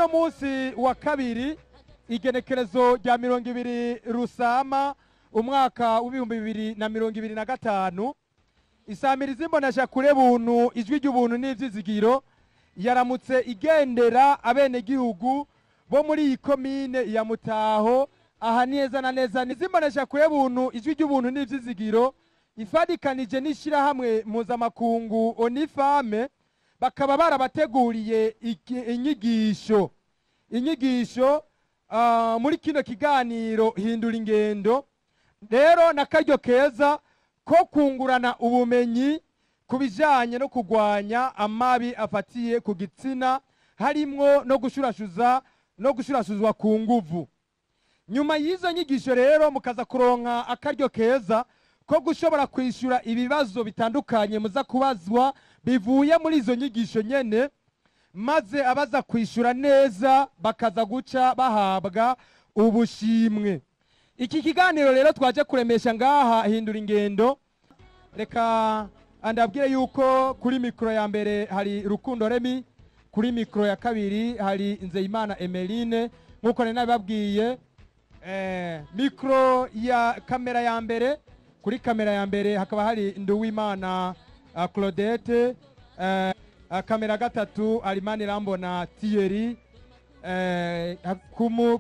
uno munsi wa kabiri igenekerezo rya 20 Rusama umwaka w'2025 isamiriza imbonesha kure buntu ijwi ry'ubuntu n'ivyizigiro yaramutse igendera abene gihugu bo muri iyi komine ya Mutaho aha neza na neza nizimbonesha kure buntu ijwi ry'ubuntu n'ivyizigiro ifadikanije n'ishira hamwe mpuzamakungu Onifame bakaba barabateguriye inyigisho muri kino kiganiro hindura ingendo rero nakaryo keza ko kungurana ubumenyi kubijanye no kugwanya amabi afatiye ku gitsina harimwo no gushurashuzwa ku nguvu. Nyuma y'izo nyigisho rero mukaza kuronka akaryo keza ko gushobora kwishura ibibazo bitandukanye muza kubazwa bivuye muri izo nyigisho nyene, maze abaza kwishura neza bakaza guca bahabwa ubushimwe. Iki kiganiro rero twaje kuremesha ngaha hindura ingendo. Reka andabwire yuko kuri mikro ya mbere hari Rukundo Remy, kuri mikro ya kabiri hari Nzeyimana Emeline. Nkuko nababwiye mikro ya kamera ya mbere, kuri kamera ya mbere hakaba hari Nduwimana Claudette, kamera gatatu Alimani Rambona Thierry,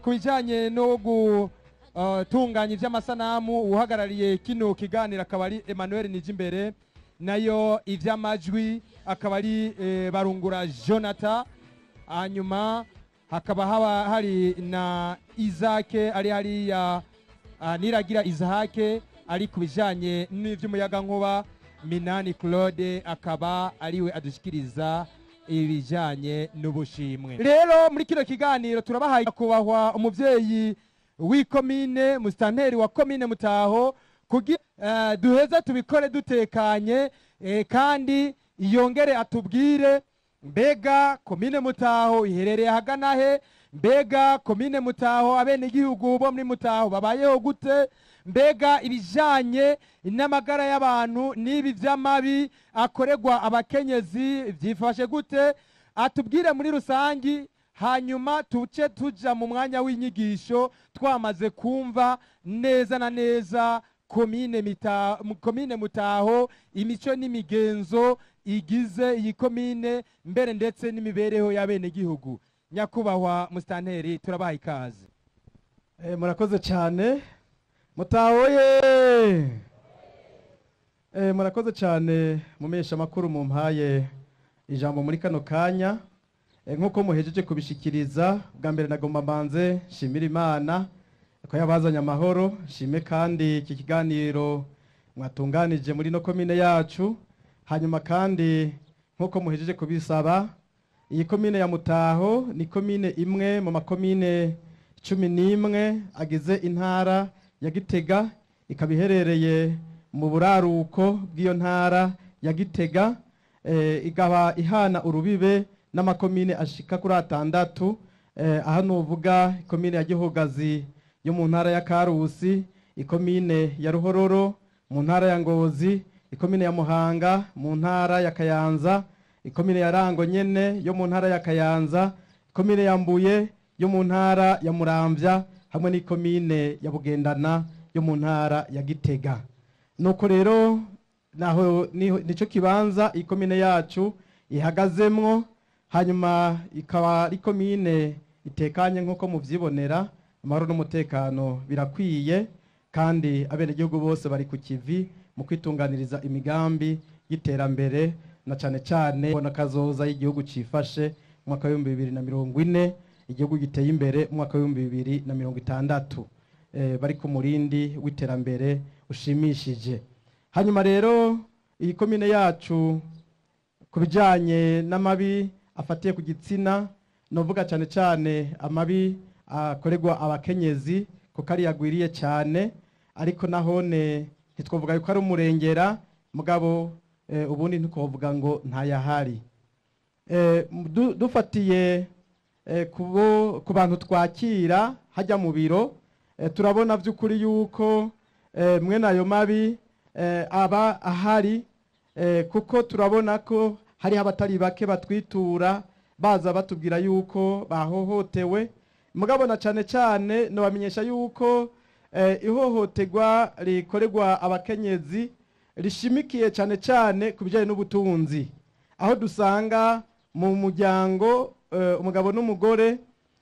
kubijanye no gutunganya ivy'amasanamu uhagarariye kino kiganiro akaba ari Emmanuel Nijimbere, nayo ivy'amajwi akaba ari Barungura Jonathan, hanyuma hakaba hari na Isake ari hariya Niragira Isake ari kubijanye n'ivy'umuyaga nkuba. Minani Claude akaba ariwe adushikiriza ibijanye n'ubushimwe. Rero muri kino kiganiro turabahaye kubahwa umuvyeyi w'ikomine mustanteri wa komine Mutaho kugira duheza tubikore dutekanye, kandi yongere atubwire mbega komine Mutaho iherereye hagana he, mbega komine Mutaho abene gihugu bo muri Mutaho babayeho gute, mbega ibijanye n'amagara y'abantu n'ibi vy'amabi akoregwa abakenyezi vyifashe gute, atubwire muri rusangi. Hanyuma tuce tuja mu mwanya w'inyigisho twamaze kumva neza na neza komine Mutaho, imico n'imigenzo igize iyi komine, mbere ndetse n'imibereho y'abene gihugu. Nyakubahwa mustanteri turabaha ikaze. Murakoze cyane Mutaho ye. Murakoze cyane mumesha makuru mumpaye ijambo muri kano kanya. Nkuko muhejeje kubishikiriza, bwa mbere nagomba mbanze shimira Imana ko yabazanye amahoro, shime kandi iki kiganiro mwatunganije muri no komine yacu. Hanyuma kandi nkuko muhejeje kubisaba, iyi komine ya Mutaho ni komine imwe mu makomine 11 agize intara ya Gitega, ikaba iherereye mu buraruko bw'iyo ntara ya Gitega, igaba ihana urubibe n'amakomine ashika kuri 6. Aha nuvuga ikomine ya Gihogazi yo mu ntara ya Karusi, ikomine ya Ruhororo mu ntara ya Ngozi, ikomine ya Muhanga mu ntara ya Kayanza, ikomine ya Rango nyene yo mu ntara ya Kayanza, ikomine ya Mbuye yo mu ntara ya Muramvya, hamwe n'ikomine ya Bugendana yo mu ntara ya Gitega. Nuko rero naho nico kibanza ikomine yacu ihagazemwo. Hanyuma ikaba ikomine itekanye nkuko muvyibonera, amahoro n'umutekano birakwiye, kandi abene gihugu bose bari ku kivi mu kwitunganiriza imigambi y'iterambere, na cane cane bona kazoza y'igihugu cifashe mwaka wa 2040, igihugu giteye imbere mwaka wa 2060, bari ku murindi w'iterambere ushimishije. Hanyuma rero iyi komine yacu kubijanye n'amabi afatiye ku gitsina, novuga cane cane amabi akoregwa abakenyezi kuko ari yagwiriye cyane, ariko nahone ntitwovuga yuko ari umurengera, mugabo ubundi ntikovuga ngo ntayahari. Dufatiye ku bantu twakira hajya mu biro, turabona vy'ukuri yuko mwe nayo mabi aba ahari, kuko turabona ko hari abatari bake batwitura baza batubwira yuko bahohotewe. Mugabo na cane cane no bamenyesha yuko ihohoterwa rikorerwa abakenyezi rishimikiye cane cane kubijanye n'ubutunzi, aho dusanga mu muryango umugabo n'umugore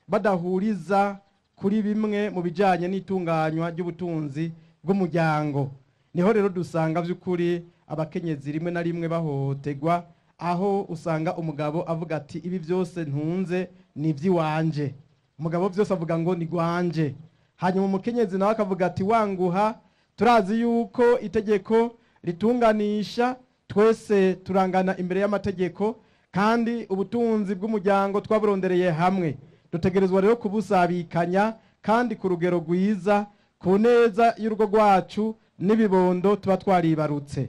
badahuriza kuri bimwe mu bijanye n'itunganywa ry'ubutunzi bw'umuryango. Niho rero dusanga vy'ukuri abakenyezi rimwe na rimwe bahohoterwa, aho usanga umugabo avuga ati ibi byose ntunze ni ivy'iwanje, umugabo byose avuga ngo ni gwanje, hanyuma umukenyezi nawe akavuga ati wanguha. Turazi yuko itegeko ritunganisha, twese turangana imbere y'amategeko, kandi ubutunzi bw'umuryango twaburondereye hamwe, dutegerezwa rero kubusabikanya kandi ku rugero rwiza, ku neza y'urugo rwacu n'ibibondo tuba twaribarutse.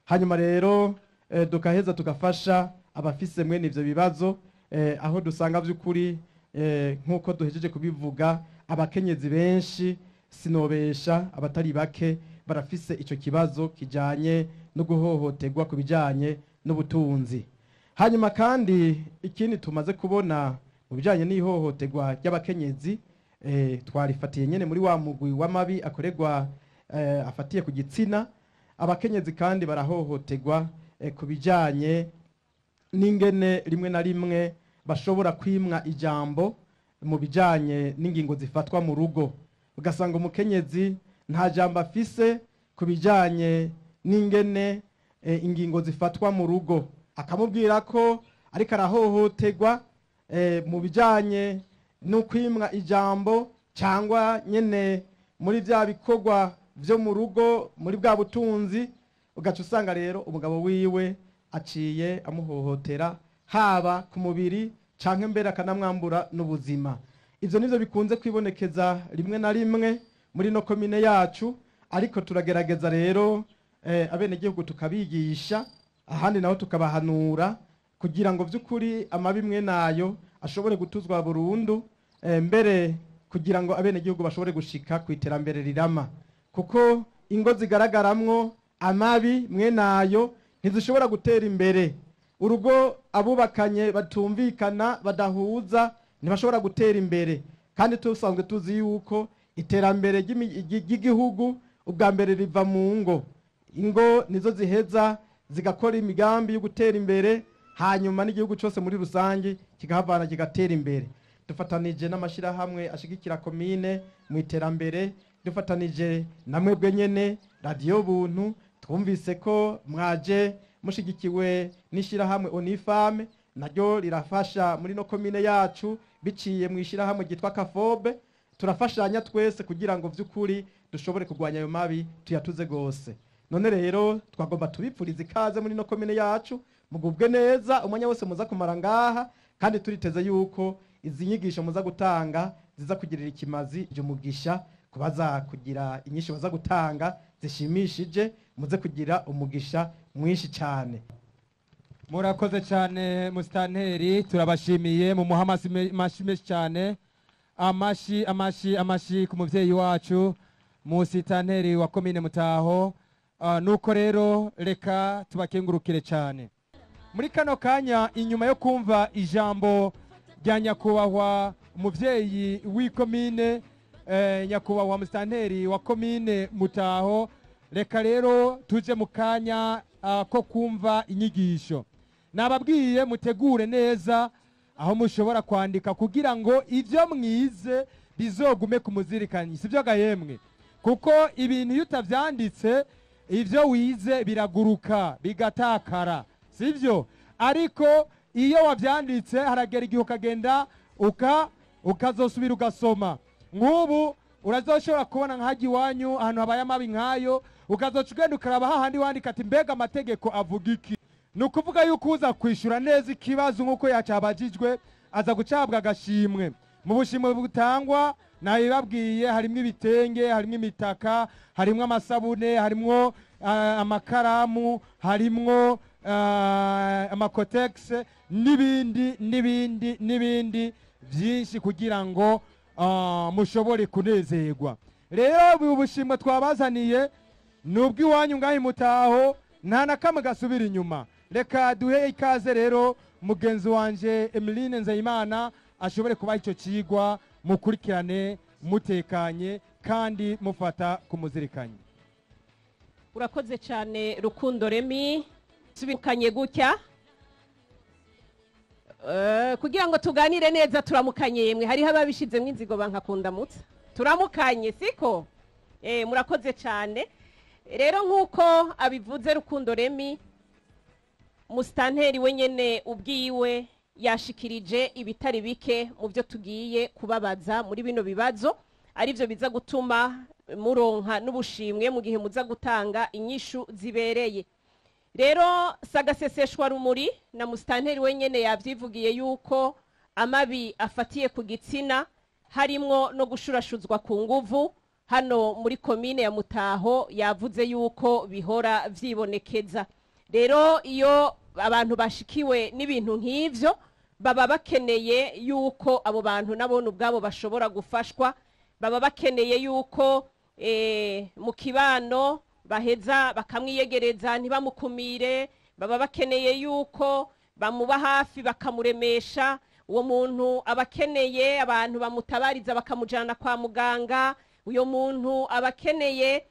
Hanyuma rero dukaheza tugafasha abafise mwene ivyo bibazo, aho dusanga vy'ukuri nk'uko duhejeje kubivuga, abakenyezi benshi sinobesha abatari bake barafise ico kibazo kijanye no guhohoterwa ku bijanye n'ubutunzi. Hanyuma kandi ikindi tumaze kubona mu bijanye n'ihohoterwa ry'abakenyezi, twarifatiye nyene muri wa mugwi w'amabi akorerwa afatiye ku gitsina. Abakenyezi kandi barahohoterwa ku bijanye n'ingene rimwe na rimwe bashobora kwimwa ijambo mu bijanye n'ingingo zifatwa mu rugo, ugasanga umukenyezi nta jambo afise ku bijanye n'ingene ingingo zifatwa mu rugo, akamubwira ko ariko arahohoterwa mu bijanye no kwimwa ijambo, cyangwa nyene muri bya bikorwa vyo mu rugo, muri bwa butunzi. Ugaca usanga rero umugabo wiwe aciye amuhohotera, haba ku mubiri canke mbere akanamwambura n'ubuzima. Ivyo nivyo bikunze kwibonekeza rimwe na rimwe muri no komine yacu, ariko turagerageza rero abenegihugu tukabigisha, ahandi naho tukabahanura kugira ngo vy'ukuri amabi mwe nayo ashobore gutuzwa burundu, mbere kugira ngo abenegihugu bashobore gushika ku iterambere rirama, kuko ingo zigaragaramwo amabi mwe nayo ntizishobora gutera imbere. Urugo abubakanye batumvikana, badahuza, ntibashobora gutera imbere. Kandi tusanzwe tuzi yuko iterambere ry'igihugu ubwa mbere riva mu ngo. Ingo nizo ziheza zigakora imigambi yo gutera imbere, hanyuma n'igihugu cyose muri rusange kigahavana kigatera imbere. Dufatanije n'amashirahamwe ashigikira komine mu iterambere, dufatanije na mwebwe nyene Radio Buntu, twumvise ko mwaje mushigikiwe n'ishirahamwe Onifame, naryo rirafasha muri no komine yacu biciye mu ishirahamwe gitwa Kafobe. Turafashanya twese kugira ngo vy'ukuri dushobore kugwanya ayo mabi tuyatuze gose. None rero twagomba tubipfuriza ikaze muri no komine yacu, mugubwe neza umwanya wose muza kumara ngaha, kandi turiteze yuko izi nyigisho muza gutanga ziza kugirira ikimazi je mugisha, kubaza kugira inyisho baza gutanga zishimishije, muze kugira umugisha mwinshi cyane. Murakoze cyane Mustanteri, turabashimiye mu muhamasi cyane. Amashi ku muvyeyi wacu Musitanteri wa komine Mutaho. Nuko rero reka tubakengurukire cyane. Muri kano kanya, inyuma yo kumva ijambo rya nyakubahwa umuvyeyi w'ikomine, nyakubahwa Mustanteri wa komine Mutaho, reka rero tuje mu kanya ko kumva inyigisho. Nababwiye mutegure neza aho mushobora kwandika kugira ngo ivyo mwize bizogume kumuzirikanyi, sivyo gahemwe? Kuko ibintu iyo utavyanditse ivyo wize biraguruka bigatakara, sivyo? Ariko iyo wavyanditse haragera igihe ukagenda ukazosubira ugasoma. Nk'ubu urazoshobora kubona nkaji wanyu ahantu habaye amabi nkayo, ukazoca ugenda ukaraba hahandi wandika ati mbega amategeko avuga iki. Nukuvuga yuko uza kwishura neza ikibazo nk'uko yacabajijwe aza gucabwa agashimwe. Mu bushimwe butangwa nabibabwiye harimo ibitenge, harimo imitaka, harimo amasabune, harimo amakaramu, harimo amakotex n'ibindi byinshi kugira ngo mushobore kunezerwa. Rero ubu bushimwe twabazaniye nubwo iwanyu ngahi Mutaho nta na kamwe gasubira inyuma. Reka duhe ikaze rero mugenzi wanje Emeline Nzeyimana ashobore kubaha ico cigwa, mukurikirane mutekanye kandi mufata kumuzirikanye. Urakoze cyane Rukundo Remy, subikanye gutya kugira ngo tuganire neza. Turamukanye yemwe, hariho ababishizemo inzigo bankakunda mutsa, turamukanye siko? Murakoze cyane. Rero nk'uko abivuze Rukundo Remy, musitanteri wenyene ubwiwe yashikirije ibitari bike mu byo tugiye kubabaza muri bino bibazo, arivyo biza gutuma muronka n'ubushimwe mu gihe muza gutanga inyishu zibereye. Rero sagaseseshwa rumuri na musitanteri wenyene yavyivugiye yuko amabi afatiye ku gitsina harimwo no gushurashuzwa ku nguvu hano muri komine ya Mutaho yavuze yuko bihora vyibonekeza. Rero iyo abantu bashikiwe n'ibintu nk'ivyo baba bakeneye yuko abo bantu nabone ubwabo bashobora gufashwa, baba bakeneye yuko mu kibano baheza bakamwiyegereza ntibamukumire, baba bakeneye yuko bamuba hafi bakamuremesha. Uwo muntu abakeneye abantu bamutabariza bakamujana kwa muganga. Uyo muntu abakeneye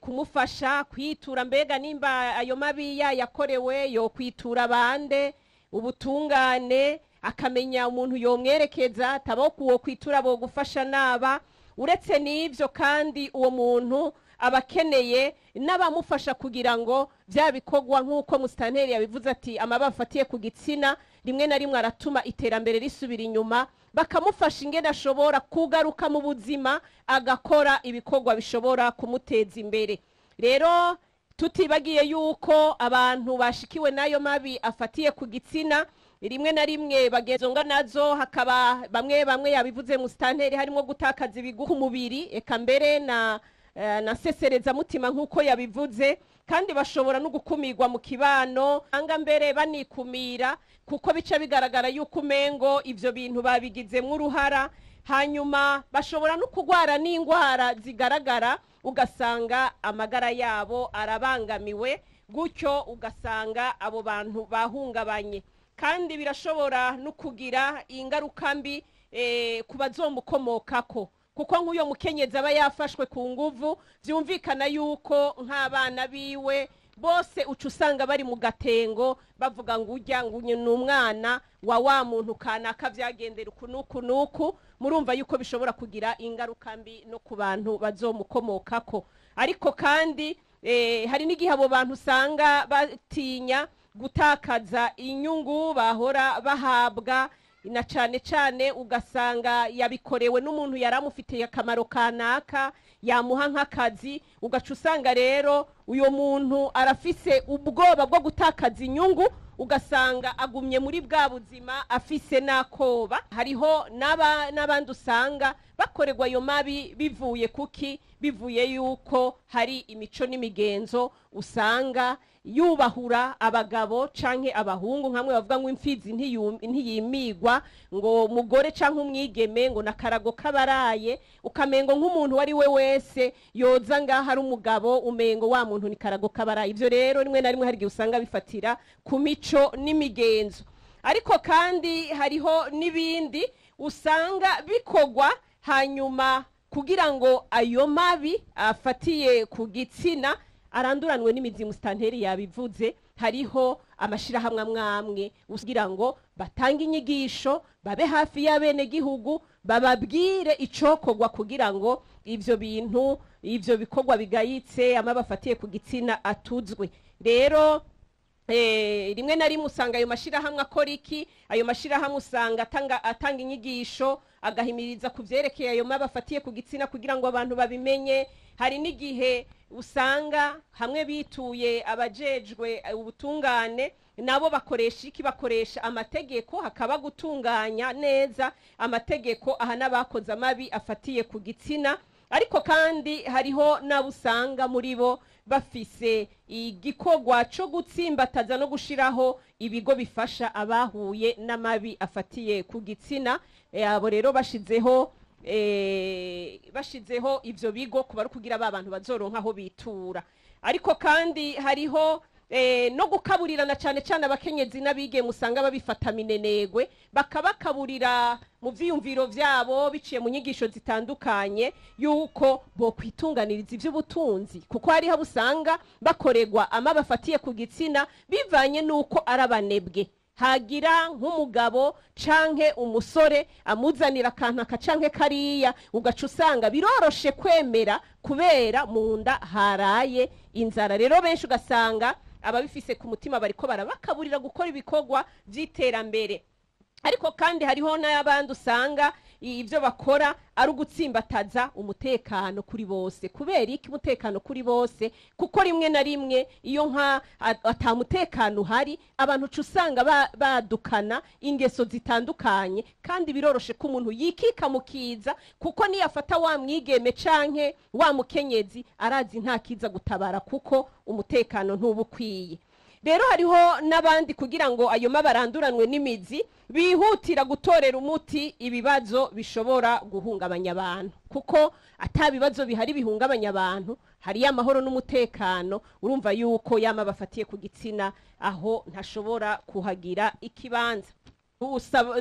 kumufasha kwitura, mbega nimba ayo mabi yakorewe yo kwitura bande, ubutungane, akamenya umuntu yomwerekeza taboko uwo kwitura bo gufasha naba. Uretse n'ivyo kandi uwo muntu abakeneye n'abamufasha kugira ngo bya bikogwa nk'uko musitanteri yabivuze ati amabafatiye ku gitsina rimwe na rimwe aratuma iterambere risubira inyuma, bakamufasha ingene ashobora kugaruka mu buzima agakora ibikogwa bishobora kumuteza imbere. Rero tutibagiye yuko abantu bashikiwe nayo mabi afatiye ku gitsina rimwe na rimwe bagenzonga nazo, hakaba bamwe yabivuze musitanteri harimo gutakaza ibigugu mubiri, eka mbere na sesereza mutima nk'uko yabivuze, kandi bashobora no gukumirwa mu kibano, anga mbere banikumira kuko bica bigaragara yuko umengo ivyo bintu babigizemwo uruhara. Hanyuma bashobora no kugwara n'ingwara zigaragara, ugasanga amagara yabo arabangamiwe, gutyo ugasanga abo bantu bahungabanye. Kandi birashobora no kugira ingaruka mbi ku bazomukomokako, kuko nk'uyo mukenyezi aba yafashwe ku nguvu, vyumvikana yuko nk'abana biwe bose uca usanga bari mu gatengo bavuga ngo urya ngo ni umwana wa muntu kanaka vyagendera uku nuku. Murumva yuko bishobora kugira ingaruka mbi no ku bantu bazomukomokako. Ariko kandi hari n'igihe abo bantu usanga batinya gutakaza inyungu bahora bahabwa, na cane ugasanga yabikorewe n'umuntu yaramufitiye akamaro kanaka, yamuha nk'akazi, ugaca usanga rero uyo muntu arafise ubwoba bwo gutakaza inyungu, ugasanga agumye muri bwa buzima afise nakoba. Hariho n'abandi usanga bakorerwa ayo mabi bivuye kuki? Bivuye yuko hari imico n'imigenzo usanga yubahura abagabo canke abahungu, nkamwe bavuga ngo imfizi ntiyimigwa, ngo mugore canke umwigeme ngo nakarago kabaraye, ukamengo nk'umuntu wari we wese yoza ngaho ari umugabo umengo wa muntu ni karago kabaraye. Ivyo rero rimwe na rimwe hari igihe usanga bifatira ku mico n'imigenzo. Ariko kandi hariho n'ibindi usanga bikogwa hanyuma kugira ngo ayo mabi afatiye ku gitsina aranduranwe n'imizi. Musitanteri yabivuze, hariho amashirahamwe amwamwe kugira ngo batange inyigisho, babe hafi y'abene gihugu, bababwire icokogwa kugira ngo ivyo bintu, ivyo bikogwa bigayitse amabafatiye ku gitsina atuzwe. Rero rimwe na rimwe usanga ayo mashirahamwe akora iki? Ayo mashirahamwe usanga atanga inyigisho, agahimiriza kuvyerekeye ayo mabafatiye ku gitsina kugira ngo abantu babimenye. Hari n'igihe usanga hamwe bituye abajejwe ubutungane, nabo bakoresha iki? Bakoresha amategeko, hakaba gutunganya neza amategeko ahana bakoze amabi afatiye ku gitsina. Ariko kandi hariho nabo usanga muri bo bafise igikogwa cyo gutsimbataza no gushiraho ibigo bifasha abahuye n'amabi afatiye ku gitsina. Abo rero bashizeho ivyo bigo kuba ari kugira abantu bazoronka aho bitura. Ariko kandi hariho no gukaburirana cyane cyane abakenyezi n'abige musanga babifata minenegwe bakabakaburira mu vyiyumviro vyabo biciye mu nyigisho zitandukanye yuko bo kwitunganiriza ivy'ubutunzi kuko hari habo usanga bakoregwa amabafatiye ku gitsina bivanye nuko arabanebwe hagira nk'umugabo canke umusore amuzanira akantu akacanke kariya ugaca usanga biroroshe kwemera kubera mu nda haraye inzara rero benshi ugasanga ababifise ku mutima bariko barabakaburira gukora ibikorwa vy'iterambere ariko kandi hariho n'abandi usanga ivyo bakora ari ugutsimbataza umutekano kuri bose kubera iki umutekano kuri bose kuko rimwe na rimwe iyo nka atamutekano uhari abantu usanga badukana ingeso zitandukanye kandi biroroshe ko umuntu yikika mukiza kuko niyafata wa mwigeme canke wa mukenyezi arazi nta kiza gutabara kuko umutekano ntubukwiye rero hariho n'abandi kugira ngo ayo mabaranduranwe n'imizi bihutira gutorera umuti ibibazo bishobora guhungabanya abantu kuko atabibazo bihari bihungabanya abantu hari amahoro n'umutekano urumva yuko yama bafatiye ku gitsina aho ntashobora kuhagira ikibanza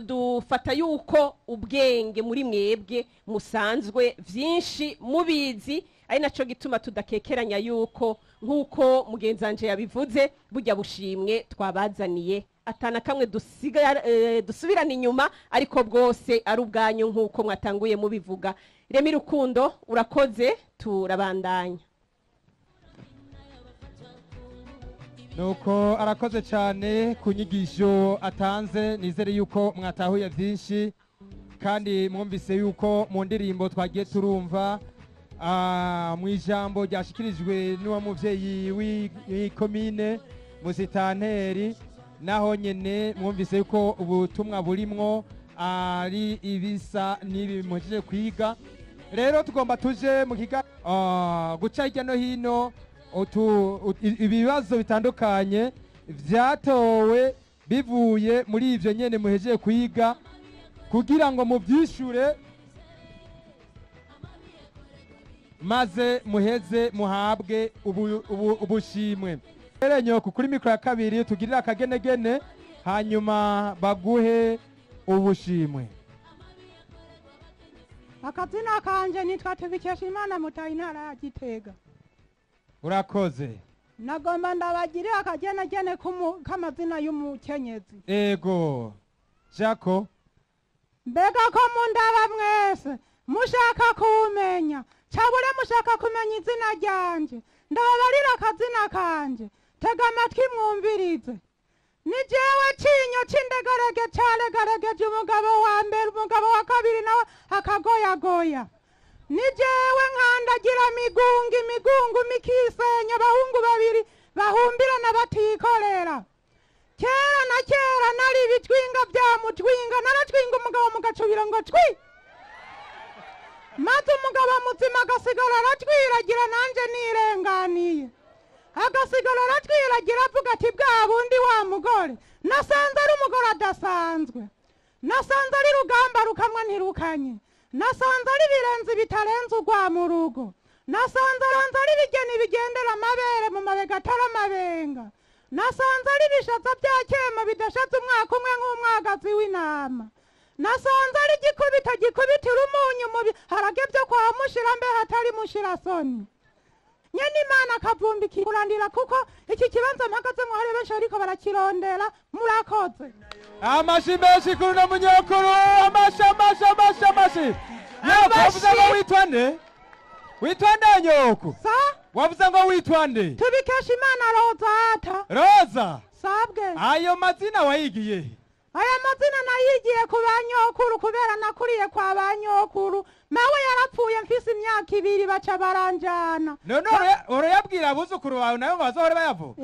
dufata yuko ubwenge muri mwebwe musanzwe vyinshi mubizi ari naco gituma tudakekeranya yuko nkuko mugenzanje yabivuze burya bushimwe twabazaniye atana kamwe dusubirana inyuma ariko bwose ari ubwanyu nkuko mwatanguye mubivuga Remi Rukundo urakoze turabandanya nuko arakoze cyane ku nyigisho atanze nizere yuko mwatahuye byinshi kandi mwumvise yuko mu ndirimbo twagiye turumva mu ijambo ryashikirijwe n'uwa muvyeyi w'ikomine Musitanteri naho nyene mwumvise yuko ubutumwa burimwo ari ibisa n'ibimujije kwiga rero tugomba tuje mu kiga guca hirya no hino ibibazo bitandukanye vyatowe bivuye muri ivyo nyene muhejeje kwiga kugira ngo muvyishure maze muheze muhabwe ubushimwe rero nyoko kuri mikro ya kabiri tugirira akagenegene hanyuma baguhe ubushimwe akazina kanje nitwa Tubikeshimana Mutayi ntara ya Gitega urakoze nagomba ndabagire akagenegene k'amazina y'umukenyezi ego jako mbega ko mundaba mwese mushaka kumenya cabure mushaka kumenya izina ryanje ndababarira akazina kanje tega amatwi mwumvirize ni jewe cinyo c'indegarege calegaregeje umugabo wa mbere umugabo wa kabiri nawe akagoyagoya ni jewe nkandagira migungu mikisenya bahungu babiri bahumbirana batikorera kera na kera nari ibitwinga vya mutwinga naratwinga umugabo mugacubira ngo twi maze umugabo muzima agasigara aratwiragira nanje nirenganiye agasigara aratwiragira avuga ati bwa bundi wa mugore nasanze ari umugore adasanzwe nasanze ari rugamba rukamwa ntirukanye nasanze ari birenze bitarenze urwa mu rugo nasanze ari bigeni bigendera amabere mu mabega atari amabenga nasanze ari bishatsa bya kema bidashatse umwaka umwe nk'umwagazi w'intama nasanze ari gikubitira umunyu mubi harage byo kwa mushira mbe hatari mushira soni nyene Imana akavumbiki kurandira kuko iki kibanza mpagazemo hari benshi ariko barakirondera murakoze amashi menshi kuri no munyokuru amashi wavuze ngo witwande nyoko sa wavuze ngo witwande Tubikeshimana Roza sabwe ayo mazina wayigiye aya mazina nayigiye ku banyokuru kubera nakuriye kwa banyokuru mawe yarapfuye mfise imyaka 2 baca baranjana none urayabwira abuzukuru bawe nayo bazohore bayavuga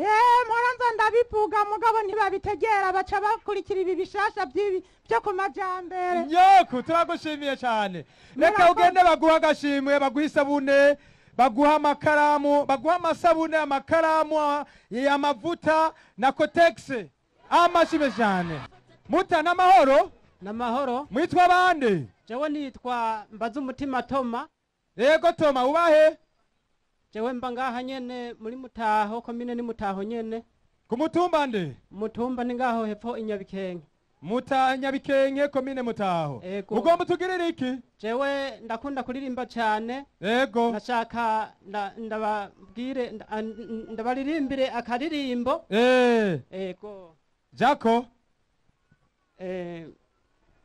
moranza ndabivuga mugabo ntibabitegera baca bakurikira ibi bishasha byo ku majambere nyoko turagushimiye cyane reka ugende baguha agashimwe baguha isabune baguha amakaramu baguha amasabune amakaramu y'amavuta na kotegisi amashime cyane muta n'amahoro mwitwa bande jewe nitwa Mbazumutima Toma yego Toma ubahe jewe mba ngaha nyene muri Mutaho, komine ni Mutaho nyene. ku mutumba nde? Mutumba ni ngaho hepfo Inyabikenke. Nyabikenke komine Mutaho. Ego. Ugomba tugirira iki? Jewe ndakunda kuririmba cyane. Ego. Nashaka ndababwire ndabaririmbire akaririmbo. Ego. Jako.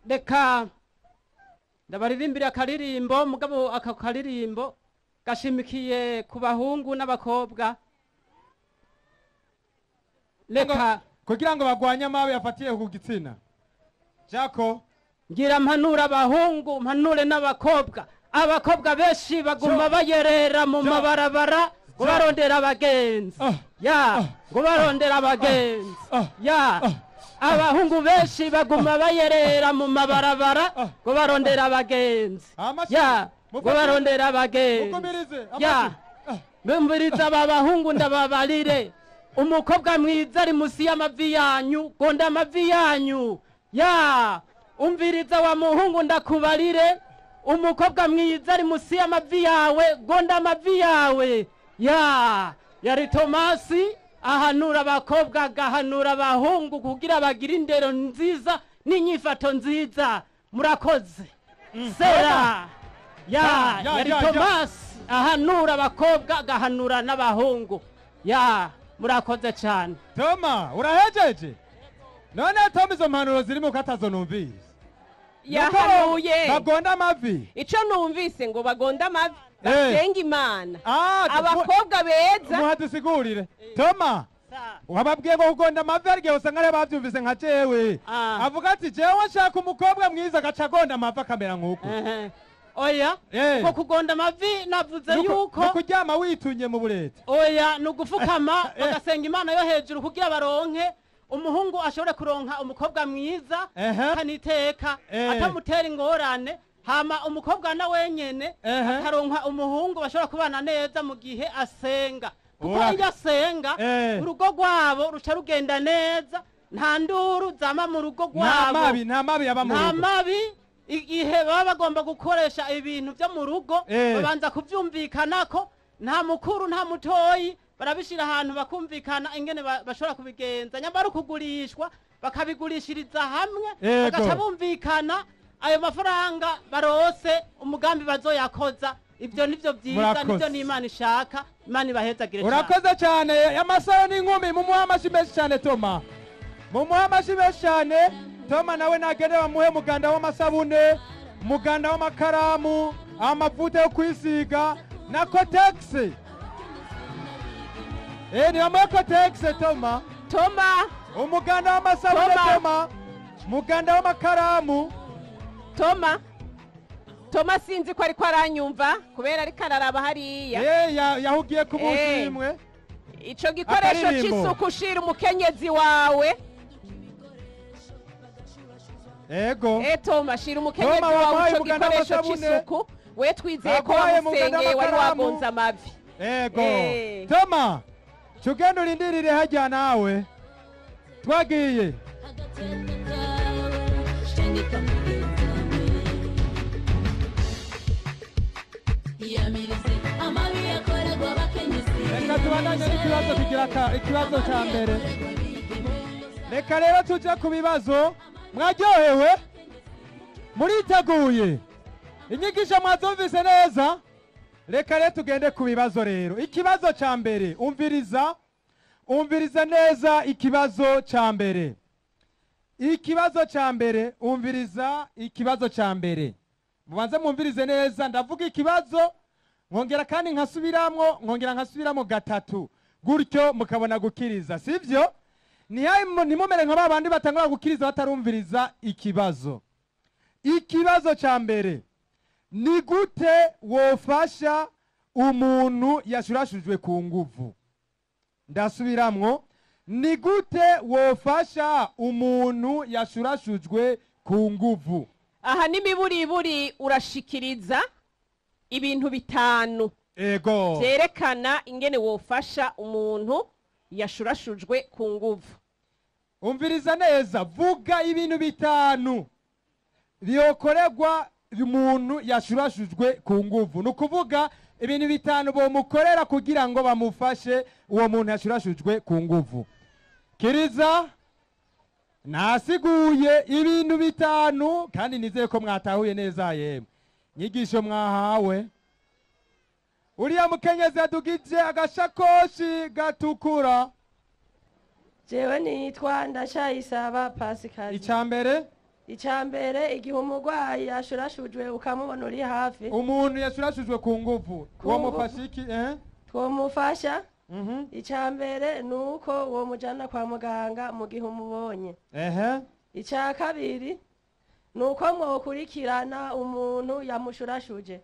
Reka ndabaririmbire akaririmbo, mugabo aka karirimbo gashimikiye ku bahungu n'abakobwa. Reka kugira ngo bagwanye amabi yafatiye ku gitsina. Jako. ngira mpanura abahungu, mpanure n'abakobwa. Abakobwa benshi baguma bayerera mu mabarabara ngo barondera abagenzi. Ngo barondera abagenzi. Abahungu benshi baguma bayerera mu mabarabara ngo barondera abagenzi. Ngo barondera abagenzi. Mbumviriza aba bahungu ndababarire. Umukobwa mwiza ari musi y'amavi yanyu, gonda amavi yanyu. Umviriza wa muhungu ndakubarire. Umukobwa mwiza ari musi y'amavi yawe, gonda amavi yawe. Yari Tomasi ahanura abakobwa, agahanura abahungu kugira bagire indero nziza n'inyifato nziza. Murakoze. Sera. Yari Tomasi ahanura abakobwa, agahanura n'abahungu. Murakoze cyane. Toma, urahejeje? None Toma izo mpanuro zirimo katazo numvise. Yahanuye. Bagonda amavi. Ico numvise ngo bagonda amavi. Basenga Imana. Abakobwa beza. Muhadusigurire. Toma. Wababwiye ngo kugonda amavi arige usanga ari bavyumvise nka jewe. Avuga ati jewe nshaka umukobwa mwiza gaca agonda amavi akamera nkuko. Oya, ko kugonda amavi navuze yuko nukuryama witunye mu burete. Oya, nugufukama bagasenga Imana yo hejuru kugira baronke umuhungu ashobore kuronka umukobwa mwiza kaniteka atamutera ingorane, hama umukobwa na wenyene akaronka umuhungu bashobora kubana neza mu gihe asenga. Kuko iyo asenga urugo rwabo ruca rugenda neza, nta nduru zama mu rugo rwabo. Nta mabi yaba mu rugo. Nta mabi. Igihe baba bagomba gukoresha ibintu byo mu rugo babanza kuvyumvikanako, nta mukuru nta mutoyi, barabishira ahantu bakumvikana ingene bashobora kubigenza. Nyamara kugurishwa bakabigurishiriza hamwe, bagaca bumvikana ayo mafaranga barose umugambi bazoyakoza. Ibyo nivyo byiza, nivyo n'Imana ishaka. Imana ibahezagire cyane. Urakoze cyane. Yamasaro n'inkumi mumuha amashi menshi cyane Toma. Mumuha amashi menshi cyane. Toma nawe nagende bamuhe muganda w'amasabune, muganda w'amakaramu, amavuta yo kwisiga na Kotex. Ni bamuhe Kotex Toma. Umuganda w'amasabune Toma. Muganda w'amakaramu. Toma sinzi ko ariko aranyumva kubera ariko araraba hariya. Yahugiye ku mushimwe. Ico gikoresho c'isuku ushira umukenyezi wawe. Ego. Toma shira umukenyezi wawe ico gikoresho c'isuku. We twizeye ko wamusengeye wari wagonze amavi. Ego. Toma. Chugendo lindirire hajya nawe. Twagiye. Reka tubandanye n'ikibazo kigira ikibazo cya mbere. Reka rero tujya ku bibazo. Mwaryohewe? Muriteguye? Inyigisho mwazumvise neza? Reka rero tugende ku bibazo rero. Ikibazo cya mbere, umviriza neza ikibazo cya mbere. Ikibazo cya mbere, umviriza ikibazo cya mbere. Mubanze mwumvirize neza, ndavuga ikibazo nkongera kandi nkasubiramo gatatu. Gutyo mukabona gukiriza, sivyo? Nimumere nka babandi batangura gukiriza batarumviriza ikibazo. Ikibazo cya mbere, ni gute wofasha umuntu yashurashujwe ku nguvu? Ndasubiramwo, ni gute wofasha umuntu yashurashujwe ku nguvu? Aha n'imiburiburi urashikiriza ibintu bitanu. Ego. Byerekana ingene wofasha umuntu yashurashujwe ku nguvu. Umviriza neza, vuga ibintu bitanu byokorerwa umuntu yashurashujwe ku nguvu. Nukuvuga ibintu bitanu bomukorera kugira ngo bamufashe uwo muntu yashurashujwe ku nguvu. Kiriza nasiguye ibintu bitanu kandi nizeye ko mwatahuye neza yemwe. Nyigisho mwahawe. Uriya mukenyezi yadugije agashakoshi gatukura. Jewe nitwa Ndacayisaba Pascal. Icambere igihe umurwayi yashurashujwe ukamubona uri hafi. Umuntu yashurashujwe ku nguvu. Uwo mufasha iki twomufasha. Icambere nuko uwo mujana kwa muganga mu gihe umubonye. Ica kabiri nuko mwokurikirana umuntu yamushurashuje.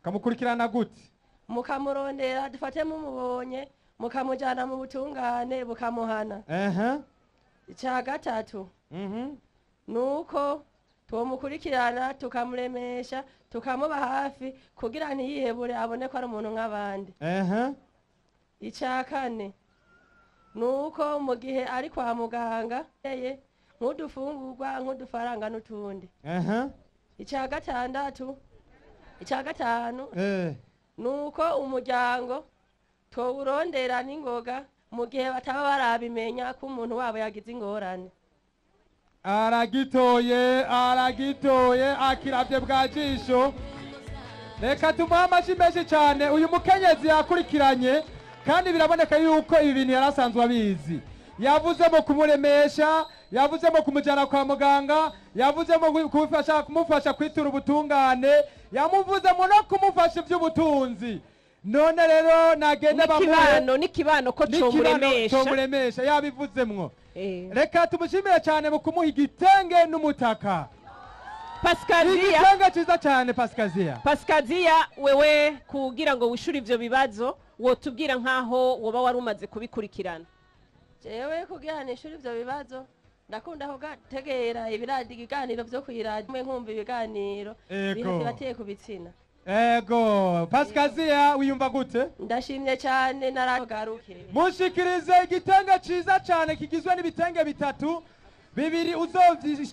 Kamukurikirana gute? Mukamurondera dufate mumubonye mukamujana mu butungane bukamuhana. Ica gatatu nuko twomukurikirana tukamuremesha tukamuba hafi kugira ntiyihebure abone ko ari umuntu nk'abandi. Ica kane nuko mu gihe ari kwa muganga nk'udufungurwa nk'udufaranga n'utundi. Ica gatanu nuko umuryango twowurondera n'ingoga mu gihe bataba barabimenya ko umuntu wabo yagize ingorane. Aragitoye akiravye bwa jisho. Reka tumuhe amashyi menshi cyane. Uyu mukenyezi yakurikiranye kandi biraboneka yuko ibi bintu yarasanzwe abizi. Yavuze mu kumuremesha, yavuze mu kumujana kwa muganga, yavuze mu kumufasha kwitura ubutungane, yamuvuze mu no kumufasha iby'ubutunzi. None rero nagende n'ikibano ko comuremesha yabivuzemwo. Reka tumushimire cyane mu kumuha igitenge n'umutaka. Igitenge cyiza cyane Pascasia, wewe kugira ngo wishuri ivyo bibazo wotubwira nkaho woba wari umaze kubikurikirana. Jewe kugira nishuri ivyo bibazo ndakunda ho gategera ibiganiro vyo kwiradiyo nkumva ibiganiro bihateye ku bitsina. Ego, Pascasia wiyumva gute? Ndashimye cyane naragaruke. Mushikirize igitenge ciza cyane kigizwe n'ibitenge bitatu. Bibiri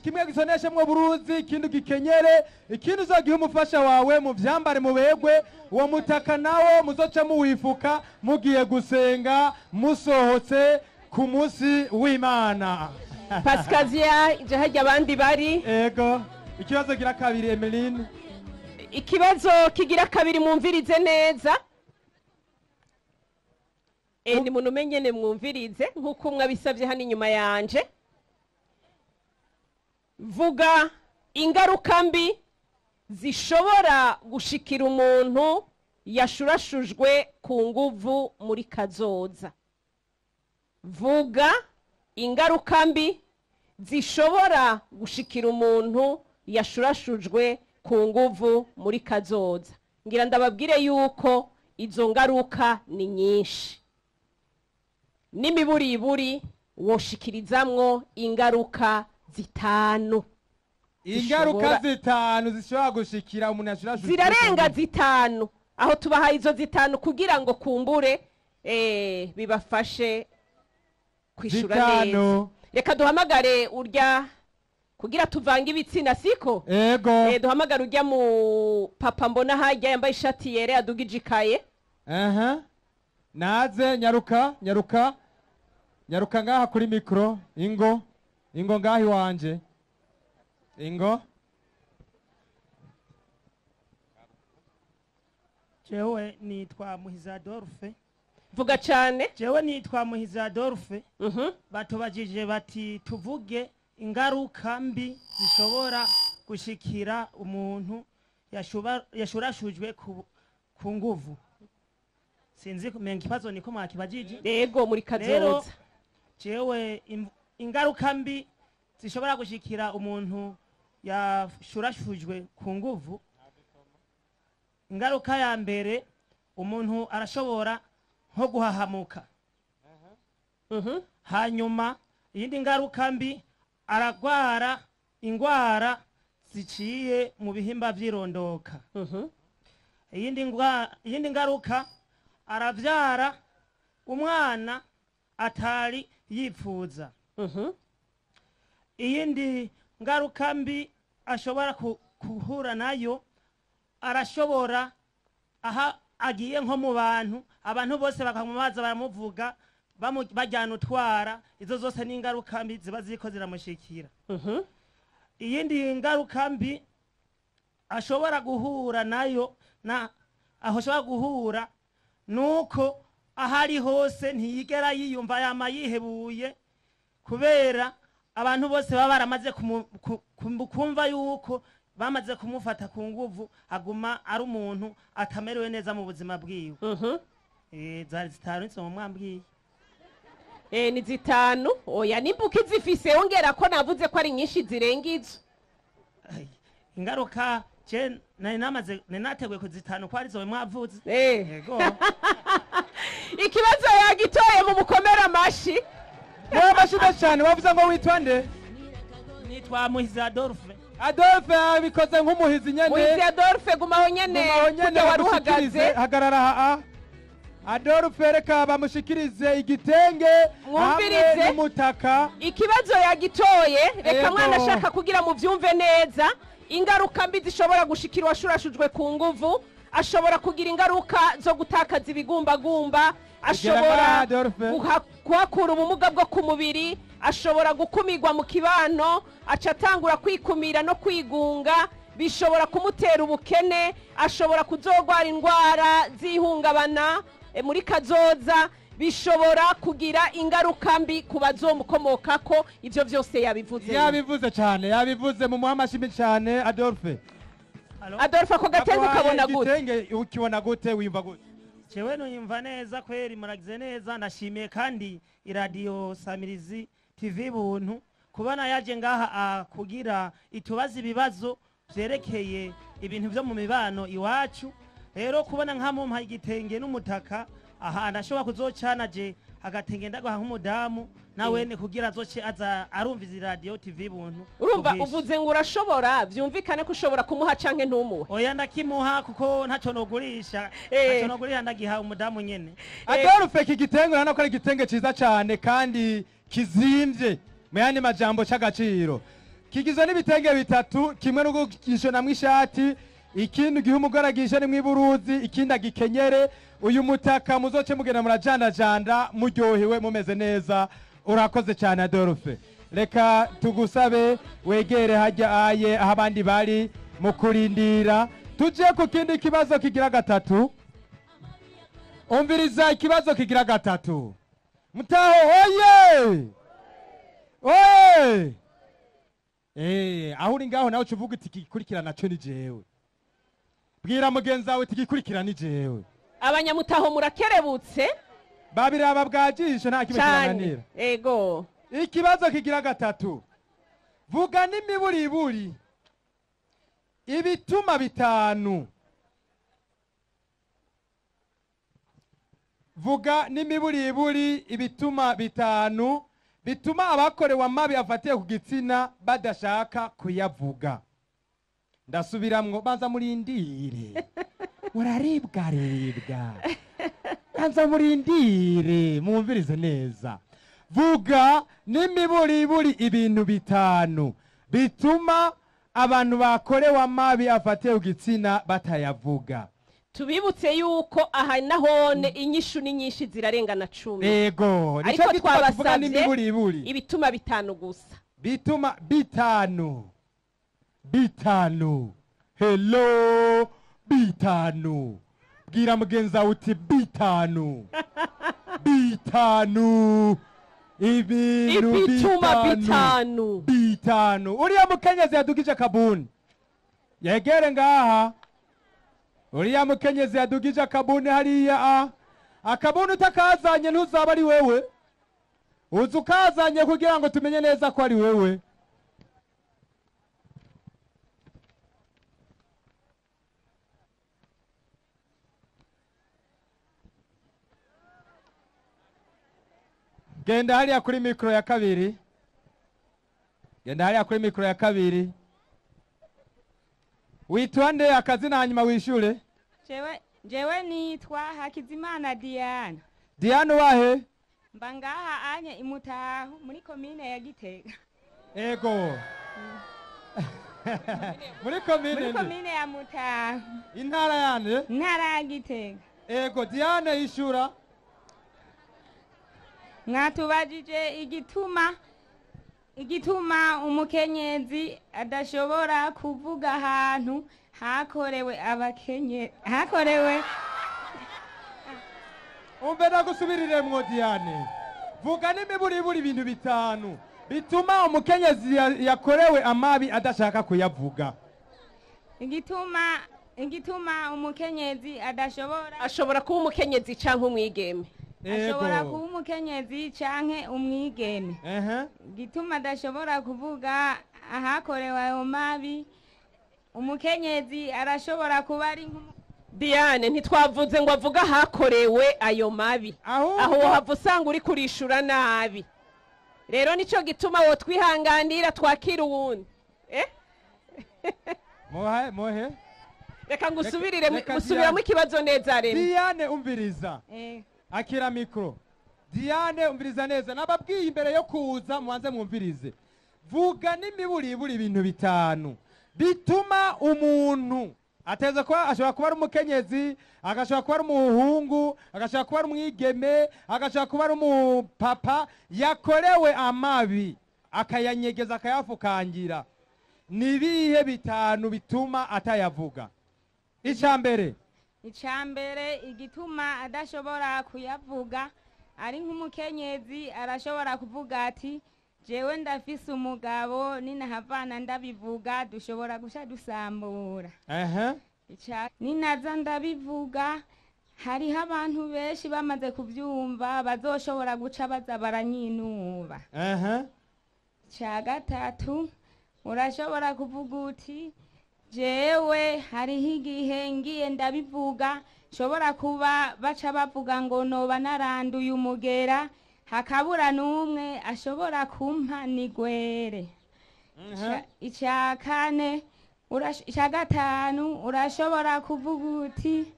kimwe gisoneshemwo buruzi, ikindi gikenyere, ikindi uzogiha umufasha wawe mu vyambare mubegwe, uwo mutaka nawo muzoca muwifuka mugiye gusenga musohotse ku musi w'Imana. Pascasia, je harya abandi bari. Ego, ikibazo gira kabiri Emeline. Ikibazo kigira kabiri mwumvirize neza. Ndi muntu menyene mwumvirize nkuko mwabisabye hano inyuma yanje. Vuga ingaruka mbi zishobora gushikira umuntu yashurashujwe ku nguvu muri kazoza. Vuga ingaruka mbi zishobora gushikira umuntu yashurashujwe ku nguvu muri kazoza. Ngira ndababwire yuko izo ngaruka ni nyinshi. N'imiburiburi woshikirizamwo ingaruka zitanu. Ingaruka zitanu zishobora gushikira umuntu yashurashujwe. Zirarenga zitanu. Aho tubahaye izo zitanu kugira ngo kumbure bibafashe kwishura neza. Reka duhamagare urya kugira tuvange ibitsina siko. Ego. Duhamagara urya mu papa mbona hajya yambaye ishati yere adugije ikaye. Naze nyaruka ngaha kuri mikro. Ingo ngahi wanje. Ingo. Jewe nitwa Muhiza Adolphe. Vuga cyane. Jewe nitwa Muhiza Adolphe. Batubajije bati tuvuge ingaruka mbi zishobora gushikira umuntu yashurashujwe ku nguvu. Sinzi kumenga ikibazo niko mwakibajije. Yego muri kazoza. Jewe ingaruka mbi zishobora gushikira umuntu yashurashujwe ku nguvu. Ingaruka ya mbere umuntu arashobora nko guhahamuka. Hanyuma iyindi ngaruka mbi aragwara ingwara ziciye mu bihimba vyirondoka. Iyindi ngaruka aravyara umwana atari yipfuza. Iyindi ngaruka mbi ashobora kuhura nayo arashobora aha agiye nko mu bantu abantu bose bakamubaza baramuvuga bajyana utwara izo zose ni ingaruka mbi ziba ziko ziramushikira. Iyindi ngaruka mbi ashobora guhura nayo aho ashobora guhura nuko ahari hose ntiyigera yiyumva yama yihebuye kubera abantu bose baba baramaze kumva yuko bamaze kumufata ku nguvu aguma ari umuntu atamerewe neza mu buzima bwiwe. Zari zitanu nso mwambwiye. Ni zitanu oya nimbuka izifise ongera ko navuze ko ari nyinshi zirenga izo. Ingaruka je nateguye ku zitanu ko ari zo mwavuze. Yego. Ikibazo yagitoye mu mukomera amashi. Mwa mashida cyane wavuze ngo witwa nde? Nitwa Muhizi Adolphe. Adolphe bikoze nk'umuhizi nyene. Muhizi Adolphe gumaho nyene kuko waruhagaze. Hagarara haa. Adolphe reka bamushikirize igitenge hamwe n'umutaka. Ikibazo yagitoye reka mwana ashaka kugira mu vyumve neza. Ingaruka mbi zishobora gushikira washurashujwe ku nguvu, ashobora kugira ingaruka zo gutakaza ibigumbagumba, ashobora kuhakura ubumuga bwo ku mubiri, ashobora gukumirwa mu kibano, acatangura kwikumira no kwigunga, bishobora kumutera ubukene, ashobora kuzogwara indwara zihungabana muri kazoza, bishobora kugira ingaruka mbi ku bazomukomokako. Ivyo vyose yabivuze cyane, yabivuze mu muhamashimi cyane. Adolphe ko gatenge ukabona gute? Igitenge ukibona gute, wimva gute? Cewe nuyimva neza kweri, muragize neza. Ndashimiye kandi iradio Samirizi TV buntu kubona yaje ngaha kugira itubaza ibibazo vyerekeye ibintu vyo mu mibano iwacu. Rero kubona nkamumpa igitenge n'umutaka aha ndashobora kuzocana je agatenge ndagaha nk'umudamu nawene kugira azoce aza arumviza iradio TV buntu. Urumva uvuze ngo urashobora vyumvikane ko ushobora kumuha canke ntumuhe? Oya ndakimuha kuko ntaco nogurisha. Ntaco nogurisha ndagiha umudamu nyene. Adolphe kigitenge urana ko ari igitenge ciza cyane kandi kizimvye mu yandi majambo c'agaciro. Kigizwe n'ibitenge bitatu, kimwe n'ugugisho namwe ishati, ikindi gihe umugaragisha ni mwiburuzi, ikindi agikenyere. Uyu mutaka muzoce mugenda murajandajanda muryohewe mumeze neza. Urakoze cyane Adolphe. Reka tugusabe wegere hajya aye aho abandi bari mu kurindira. Tuje ku kindi kibazo kigira gatatu. Umviriza ikibazo kigira gatatu. Mutaho oye! Oye! Aho uri ngaho nawe uvuga uti kikurikirana cyo ni jewe. Bwira mugenzi wawe tigikurikirana ni jewe. Abanyamutaho murakerebutse babiraba bwajisho nta kimwe kirananira. Ego. Ikibazo kigira gatatu. Vuga n'imiburiburi ibituma bitanu. Vuga n'imiburiburi ibituma bitanu bituma abakorewe amabi afatiye ku gitsina badashaka kuyavuga. Ndasubiramwo banza murindire. Uraribwa. Banza murindire mumvirize neza. Vuga n'imiburiburi ibintu bitanu bituma abantu bakorewe amabi afatiye ku gitsina batayavuga. Tubibutse yuko aha nahone inyishu ni nyinshi zirarengana 10. Ego, ariko twabasabye ibituma bitanu gusa. Bituma bitanu. Hello, bitanu. Bwira mugenzi wawe uti bitanu. Bitanu. Ibintu bitanu. Uriya mukenyezi yadugije kabuni. Yegere ngaha. Uriya mukenyezi yadugije kabuni hariya. Akabuni utakazanye ntuzaba ari wewe. Uzi ukazanye kugira ngo tumenye neza ko ari wewe. Genda hariya kuri mikro ya kabiri. Witwa nde akazina hanyuma wishure? Jewe nitwa Hakizimana Diana. Diana wahe? Mbangaha anye imutaho muri komine ya Gitega. Ego. muri komine ya Mutaho. intara yane Intara ya Gitega. ego Diane yishura. Mwatubajije igituma umukenyezi adashobora kuvuga ahantu hakorewe umve nagusubiriremwo Diane, vuga n'imiburiburi ibintu bitanu bituma umukenyezi yakorewe amabi adashaka kuyavuga. igituma umukenyezi ashobora kuba umukenyezi canke umwigeme. ashobora kuba umukenyezi canke umwigeme. igituma adashobora kuvuga ahakorewe ayo mabi, umukenyezi arashobora kuba ari Diane, ntitwavuze ngo avuga ahakorewe ayo mabi, aho wahava usanga uri kurishura nabi. Rero nico gituma wo twihanganira twakira uwundi. Mohe reka ngusubiramo ikibazo neza rero. Diane umviriza, akira mikro. Diane umviriza neza, nababwiye imbere yo kuza mubanze mwumvirize. Vuga n'imiburiburi ibintu bitanu bituma umuntu ateza kuba ashobora kuba ari umukenyezi, agashobora kuba ari umuhungu, agashobora kuba ari umwigeme, agashobora kuba ari umupapa yakorewe amabi akayanyegeza akayafukangira. Nibihe bitanu bituma atayavuga? Icambere igituma adashobora kuyavuga ari nk'umukenyezi arashobora kuvuga ati jewe ndafise umugabo ninahavana ndabivuga dushobora gusha dusambura. Ninaza ndabivuga hariho abantu benshi bamaze kuvyumva bazoshobora guca baza baranyinuba. Ca gatatu urashobora kuvuga uti jewe hariho igihe ngiye ndabivuga shobora kuba baca bavuga ngo noba naranduye umugera hakabura n'umwe ashobora kumpa nigwere. Ica kane ica gatanu urashobora kuvuga uti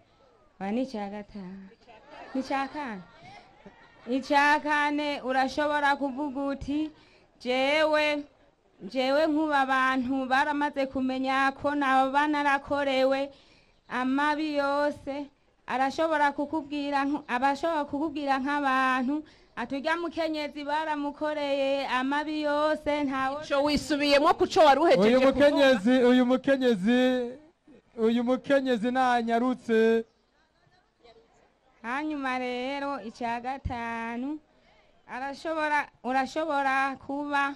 ica kane urashobora kuvuga uti jewe nkuba abantu baramaze kumenya ko naba narakorewe amabi yose, abashobora kukubwira nk'abantu atujya mukenyezi baramukoreye amabi yose ntawe. Cyo wisubiyemo kuco waruhejeje kuvuga. Uyu mukenyezi nanyarutse. Hanyuma rero icya gatanu urashobora kuba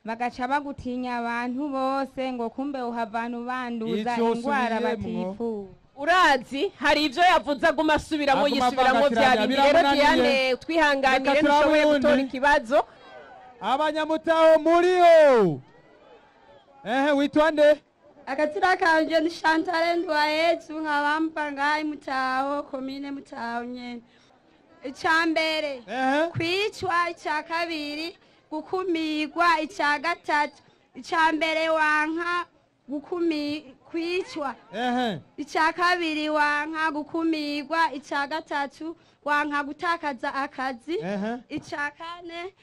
bagaca bagutinya abantu bose ngo kumbe uhavana banduza indwara batifuza. Urazi hari ivyo yavuze aguma asubiramo yisubiramo byabindi. Rero Diane twihanganire ntushoboye gutora ikibazo. Abanyamutaho muriyo witwa nde? Akatira kanje ni Chantal Ndwayezu nkabampa ngayi Mutaho komine Mutaho nyene. Icambere kwicwa, icya kabiri gukumirwa, icya gatatu icambere wanka kwicwa, icya kabiri wanka gukumirwa, icya gatatu wanka gutakaza akazi, icya kane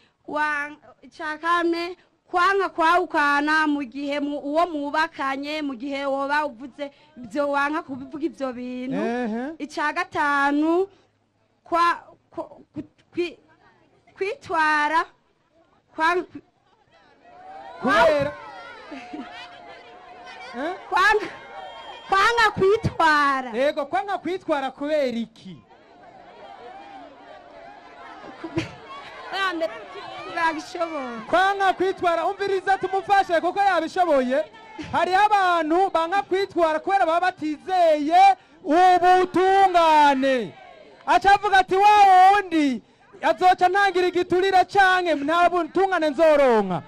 kwanga kwawukana mu gihe uwo mubakanye mu gihe woba uvuze ibyo wanka kubivuga ibyo bintu, icya gatanu kwitwara kwanga kwitwara. Yego, kwanga kwitwara kubera iki? Kwanga kwitwara umviriza tumufashe kuko yabishoboye. Hari abantu banga kwitwara kubera baba batizeye ubutungane. Acavuga ati wa wundi azoca ntangira igiturire canke nta butungane nzoronka.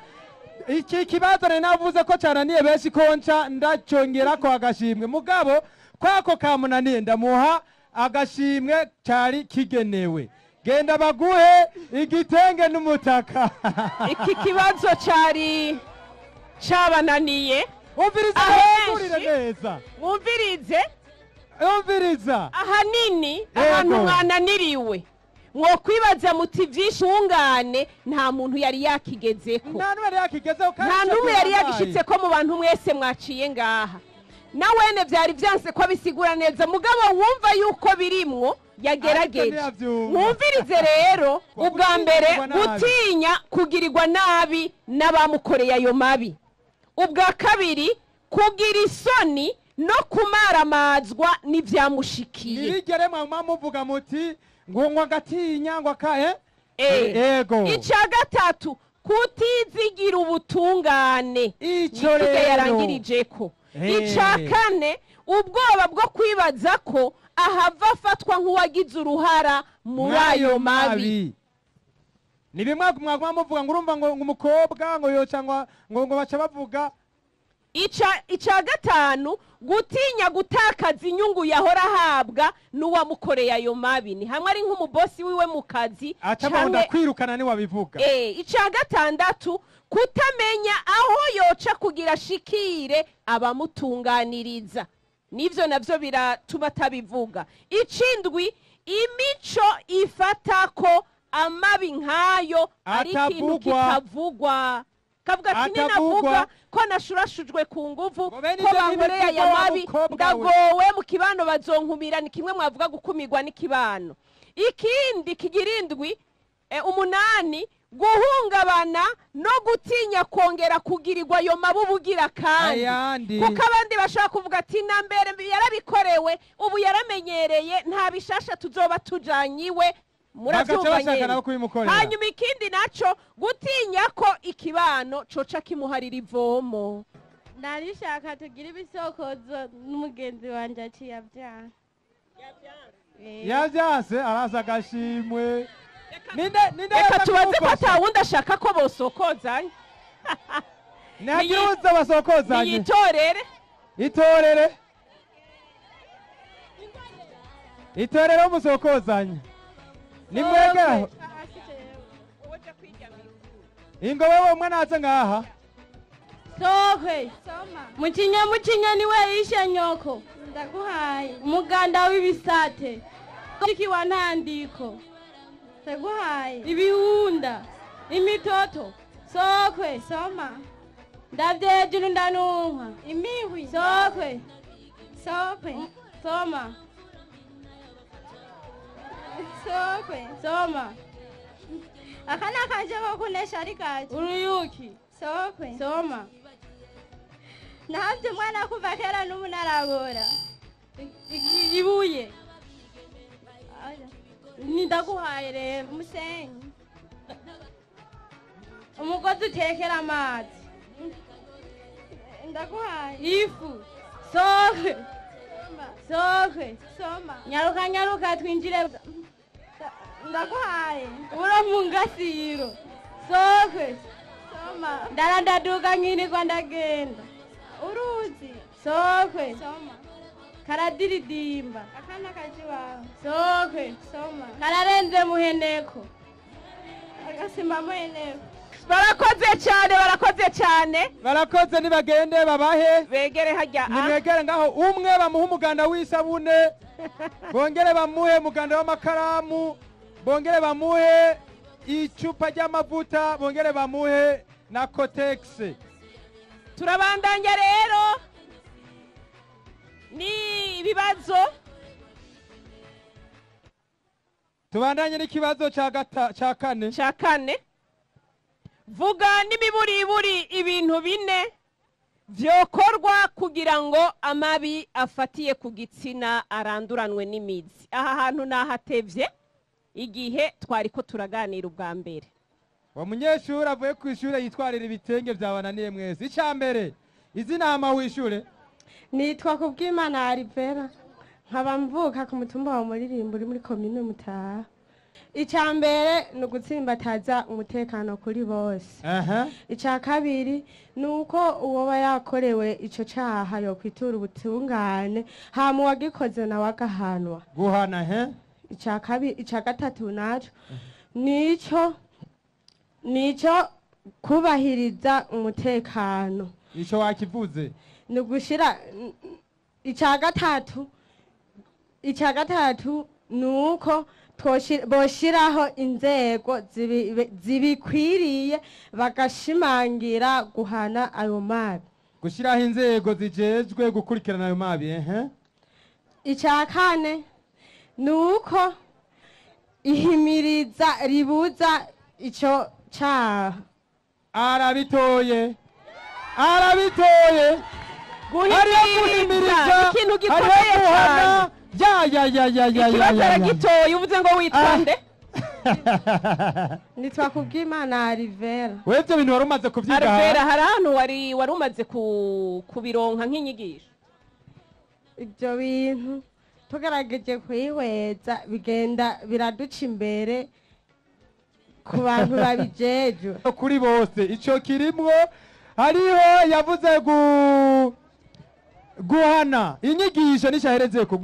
Iki kibazo ne navuze ko cananiye benshi konca ndacongera ko agashimwe mugabo kwako kamunaniye ndamuha agashimwe cari kigenewe. Genda baguhe igitenge n'umutaka. Iki kibazo cari cabananiye. Umviriza. Ahanini ahantu mwananiriwe mwokwibaza muti vyishungane nta muntu yari yakigezeko, nta n'umwe yari yakigezeho, nta n'umwe yari yagishitseko mu bantu mwese mwaciye ngaha. Na wene vyari vyanse ko bisigura neza, mugabo wumva yuko birimwo yagerageje. Mwumvirize rero, ubwa mbere gutinya kugirirwa nabi n'abamukoreye ayo mabi, ubwa kabiri kugira isoni no kumaramazwa n'ivyamushikiye. Nirigere mama muvuga muti ngo agatinya ngo akahe ego. Ica gatatu kutizigira ubutungane, ico rero yarangirijeko. Ica kane ubwoba bwo kwibaza ko ahava afatwa nk'uwagize uruhara muri ayo mabi. Ni bimwe mwaguma muvuga ngo urumva ngo umukobwa ngo yoca ngo baca bavuga. Ica gatanu gutinya gutakaza inyungu yahora ahabwa n'uwamukoreye ayo mabi, ni hamwe ari nk'umubosi wiwe mu kazi atabonda kwirukana ni wabivuga. Ica gatandatu kutamenya aho yoca kugira shikire abamutunganiriza, nivyo navyo biratuma tabivuga. Icindwi imico ifata ko amabi nkayo ari ikintu kitavugwa, kavuga ati ninavuga ko nashurashujwe ku nguvu ko bankoreye aya mabi ndagowe mu kibano bazonkumira, ni kimwe mwavuga gukumirwa n'ikibano. Ikindi kigirindwi umunani guhungabana no gutinya kongera kugirirwa ayo mabubugira kandi kuko abandi bashaka kuvuga ati na mbere yarabikorewe ubu yaramenyereye nta bishasha tuzoba tujanyiwe. Hanyuma ikindi naco gutinya ko ikibano coca kimuharira ivomo. Narishaka tugira ibisokozo n'umugenzi wanje aciye avyana. Yavyase araza agashimwe. Reka tubaze ko atawundi ashaka ko bosokozanya. Ntiyagiruza basokozanye. Niyitorere. Itorere. Itorere umusokozanye. Nimwegeraho. Ingo wewe mwana aza ngaha. Sohe. Mucinya niwe yishe nyoko. Ndaguhaye. Umuganda w'ibisate. Chiki wa ntandiko. Ndaguhaye. Ibihunda. Imitoto. Sokwe. Soma. Ndavyejuru ndanumva. Imihwi. Sokwe. Sokwe. Soma. Sokwe. Soma. Akana kanje ko kunesha ari kaje. Uruyuki. Sokwe. Soma. Navyo mwana kuva kera n'ubu naragora. Ibuye. Ndaguhaye rero umusenyi. Umugozi utekera amazi. Ndaguhaye. Ifu. Sokwe. Sokwe. Soma. Nyaruka twinjire. Ndaguhaye. Ura mungasiro. Sokwe. Soma. Ndarandaduka nkini kwa ndagenda. Uruzi. Sokwe. Soma. Karadiridimba. Akana kaji wawe. Sokwe. Soma. Kararenze muheneko. Agasima muheneko. Barakoze cyane. Barakoze nibagende babahe. Begere hajya. Nimwegere ngaho umwe bamuha umuganda w'isabune. Bongere bamuhe umuganda w'amakaramu. Bongere bamuhe icupa ry'amavuta. Bongere bamuhe na Kotex. Turabandanya rero ni ibibazo. Tubandanye n'ikibazo ca kane. Vuga n'imiburiburi ibintu bine vyokorwa kugira ngo amabi afatiye ku gitsina aranduranwe n'imizi. Aha hantu nahatevye igihe twariko turaganira ubwa mbere. Wa munyeshuri avuye ku ishure yitwarira ibitenge byabananiye mwese. Icambere izina wishure. Nitwa Kubwimana Alivera. Nkaba mvuka ku mutumba wa Muririmbo uri muri komine Mutaha. Icambere ni ugutsimbataza umutekano kuri bose. Ica kabiri nuko uwoba yakorewe ico caha yo kwitura ubutungane hama wagikoze na wagahanwa. Guhana Ica gatatu naco nico kubahiriza umutekano. Ico wakivuze. Ni gushira ica gatatu nuko boshiraho inzego zibikwiriye bagashimangira guhana ayo mabi. Gushiraho inzego zijejwe gukurikirana ayo mabi. Icya kane nuko ihimiriza ribuza ico caha. Arabitoye guhimiriza ikintu gikomeye cyane. Ikibazo aragitoye uvuze ngo witwande. Nitwa Kubwimana Alivera. Webyo bintu wari umaze kuvyiga. Alivera hari ahantu wari umaze kubironka nk'inyigisho. Ibyo bintu tugerageje kwihweza bigenda biraduca imbere ku bantu babijejwe. Kuri bose ico kirimwo hariho yavuze guhana inyigisho nishaherezeko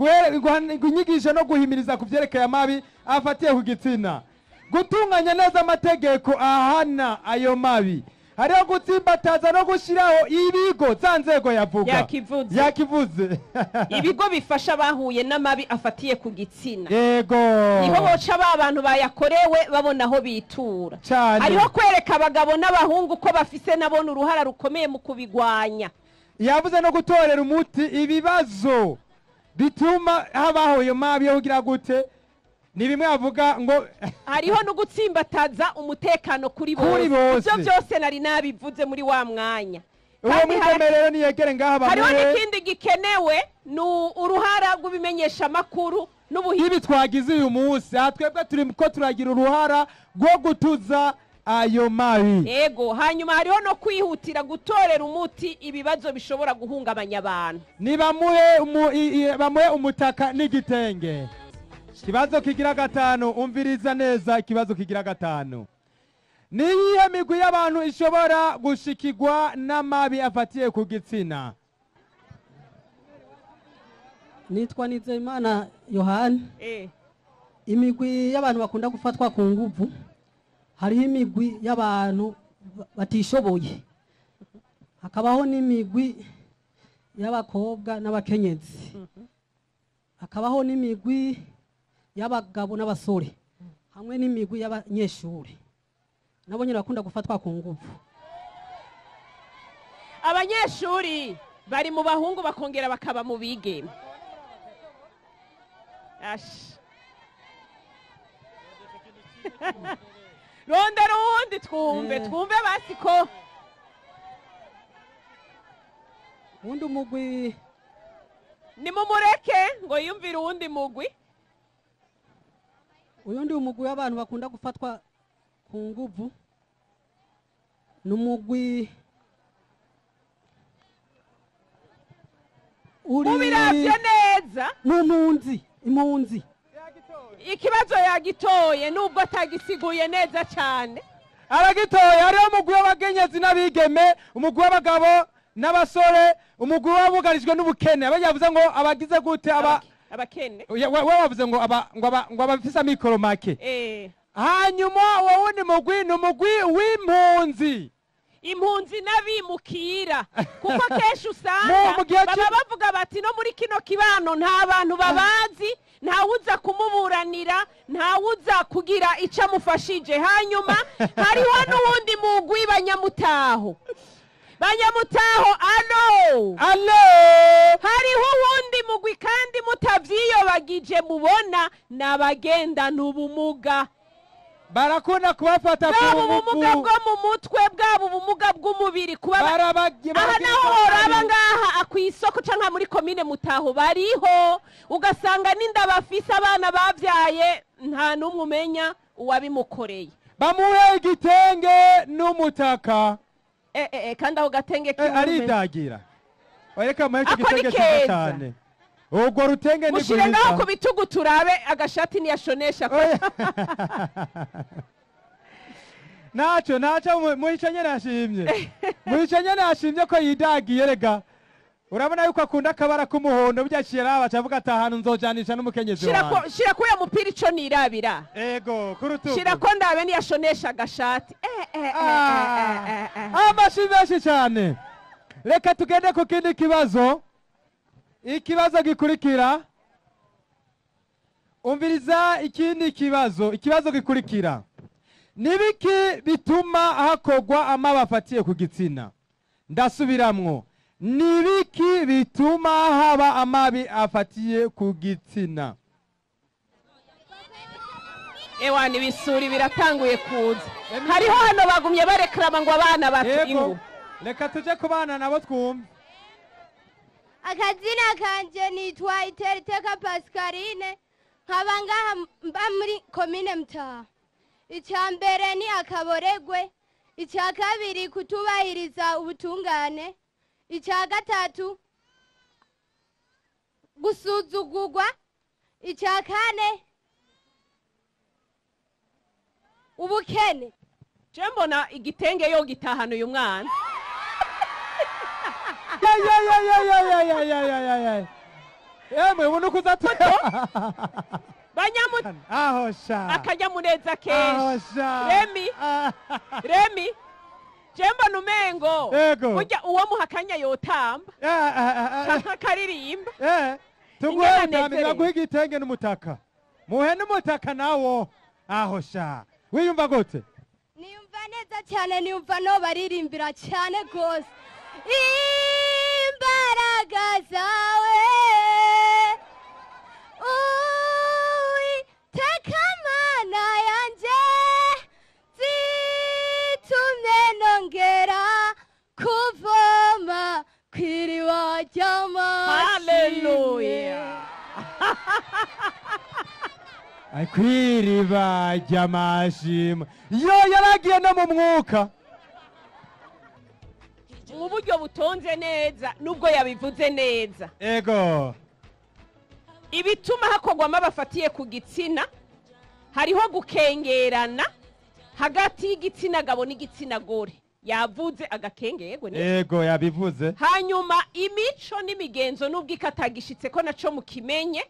inyigisho no guhimiriza kuvyerekeye amabi afatiye ku gitsina, gutunganya neza amategeko ahana ayo mabi, hariho gutsimbataza no gushiraho ibigo za nzego yavuga yakivuze ibigo bifasha abahuye n'amabi afatiye ku gitsina. Yego, niho boca abantu bayakorewe babona aho bitura. Hariho kwereka abagabo n'abahungu ko bafise nabona uruhara rukomeye mu kubigwanya. Yavuze no gutorera umuti ibibazo bituma habaho ayo mabi yo kugira gute. Ni bimwe avuga ngo hariho no gutsimbataza umutekano kuri bose. Ibyo byose nari nabivuze muri wa mwanya. Uwo mwidemerero niyegere ngaha bamwe. Hariho n'ikindi gikenewe uruhara rw'ibimenyesha amakuru n'ubuhinga. Ibi twagize uyu munsi twebwe turiko turagira uruhara rwo gutuza ayo mabi. Yego, hanyuma hariho no kwihutira gutorera umuti ibibazo bishobora guhungabanya abantu. Ni bamuhe umutaka n'igitenge. Kibazo kigira gatanu, umviriza neza ikibazo kigira gatanu. Ni iyihe migwi y'abantu ishobora gushikirwa n'amabi afatiye ku gitsina? Nitwa Nizeyimana Yohani. Imigwi y'abantu bakunda gufatwa ku nguvu, hariho imigwi y'abantu batishoboye, hakabaho n'imigwi y'abakobwa n'abakenyezi, hakabaho n'imigwi y'abagabo n'abasore, hamwe n'imigwi y'abanyeshuri nabo nyine bakunda gufatwa ku nguvu. Abanyeshuri bari mu bahungu bakongera bakaba mu bigeme. Rondera uwundi twumve basiko. Uwundi mugwi nimumureke ngo yumvire uwundi mugwi. Uyundi umugwi w'abantu bakunda gufatwa ku nguvu n'umugwi ubiravye neza impunzi. Ikibazo yagitoye nubwo atagisiguye neza cyane. Aragitoye. Hariho umugwi w'abakenyezi n'abigeme, umugwi w'abagabo n'abasore, umugwi w'abugarijwe n'ubukene. Abavuze ngo abagize gute abakene. Wewe wavuze ngo abafisa mikoro make. Hanyuma wowe mugwi n'umugwi w'impunzi. Impunzi n'abimukira kuko kesho usanga baba bavuga bati no muri kino kibano nta bantu babazi, ntawuza kumuburanira, ntawuza kugira icyo amufashije. Hanyuma hariho n'uwundi mugwi banyamutaho. Hariho uwundi mugwi kandi mutavyiyobagije mubona n'abagendana ubumuga. Barakunda kubafata ku ubumuga bwo mu mutwe bwabo ubumuga bw'umubiri kuba aha naho horaba ngaha akwisoko canka muri komine Mutaho bariho ugasanga ninda bafise abana bavyaye nta numwe umenya uwabimukoreye. Bamuhe igitenge n'umutaka. Kandi aho gatenge aridagira. Oreka muhe igitenge cyane. Ubwo rutenge ni gwiza. Mushire ngaho ku bitugu turabe agashati niyashonesha. Naco muhicanye nashimye. Muhicanye nashimye ko yidagiye rega. Urabona yuko akunda akabara k'umuhondo byashiye abacavuga ati ahantu nzojanisha n'umukenyezi wawe. Shira ko ya mupira ico nirabira. Ego kurutuko. Shira ko ndabe niyashonesha agashati. Amashimeshi cyane. Reka tugende ku kindi kibazo. Ikibazo gikurikira. umviriza ikindi ikibazo gikurikira. Nibiki bituma hakorwa amabi afatiye ku gitsina? Ndasubiramwo. Nibiki bituma haba amabi afatiye ku gitsina? Ewa nibisuri biratanguye kuza. Hariho hano bagumye barekrama ngo abana batingu. Reka tuje ku bana nabo twumve. Akazina kanje nitwa Iteriteka Pascaline, nkaba ngaha mba muri komine Mutaha. Icya mbere ni akaboregwe, icya kabiri kutubahiriza ubutungane, icya gatatu gusuzugurwa, icya kane ubukene. Mbona igitenge yo gitahana uyu mwana. Emwe buno kuzatuto banyamuta aho sha akajya muneza kenshi Remi Jemba numengo burya uwo muhakanya yotamba karirimba tugwetambira guha igitenge n'umutaka muhe n'umutaka nawo aho sha wiyumva gute? Niyumva neza cyane, niyumva no baririmbira cyane gose. Imbaraga zawe Uiteka mana yanje zitumye nongera kuvoma kw'iriba ry'amashimwe. Hallelujah. Kw'iriba ry'amashimwe yo yaragiye no mu mwuka mu buryo butonze neza nubwo yabivuze neza. Ego ibituma hakorwamo abafatiye ku gitsina hariho gukengerana hagati y'igitsina gabo n'igitsina gore. Yavuze agakengerwa ni ego yabivuze. Hanyuma imico n'imigenzo nubwo ikatagishitse ko naco mukimenye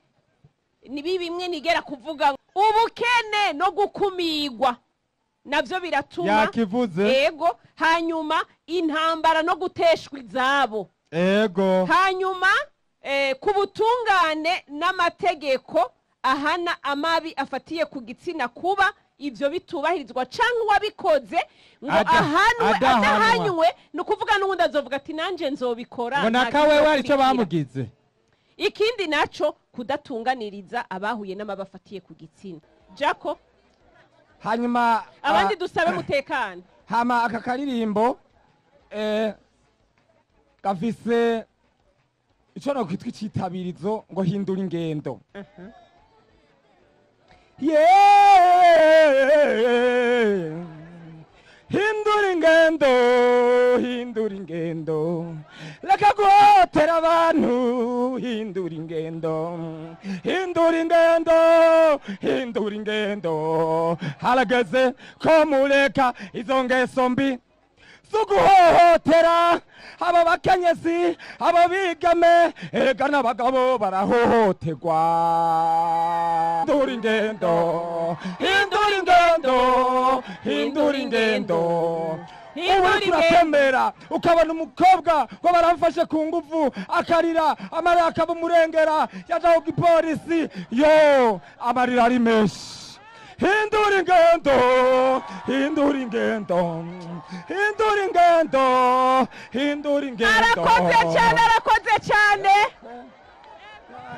nibi bimwe nigera kuvuga ubukene no gukumigwa navyo biratuma yakivuze. Ego hanyuma intambara no guteshwa izabo. Ego hanyuma ku butungane n'amategeko ahana amabi afatiye ku gitsina kuba ivyo bitubahirizwa canke wabikoze ngo ahanwe adahanywe no kuvuga n'ubundi azovuga ati nanje nzobikora. ngo nakawe wari cyo bamugize. Ikindi naco kudatunganiriza abahuye n'amabafatiye ku gitsina. Jako hanyuma abandi dusabe mutekane. Hama aka karirimbo gafise ico no kwitwa icitabirizo ngo hindura ingendo. Hindura ingendo, hindura ingendo, reka guhotera abantu, hindura ingendo, hindura ingendo, hindura ingendo, harageze ko mureka izo ngeso mbi zuguhohotera aba bakenyezi aba bigame erega n'abagabo barahohoterwa. Hindura ingendo, hindura ingendo, hindura ingendo. Ubu turatembera ukabona umukobwa ngo baramfashe ku nguvu akarira amarira akaba umurengera yaja ku gipolisi yo amarira ari menshi. Hindura ingendo, hindura ingendo, hindura ingendo, hindura ingendo. Arakoze cyane.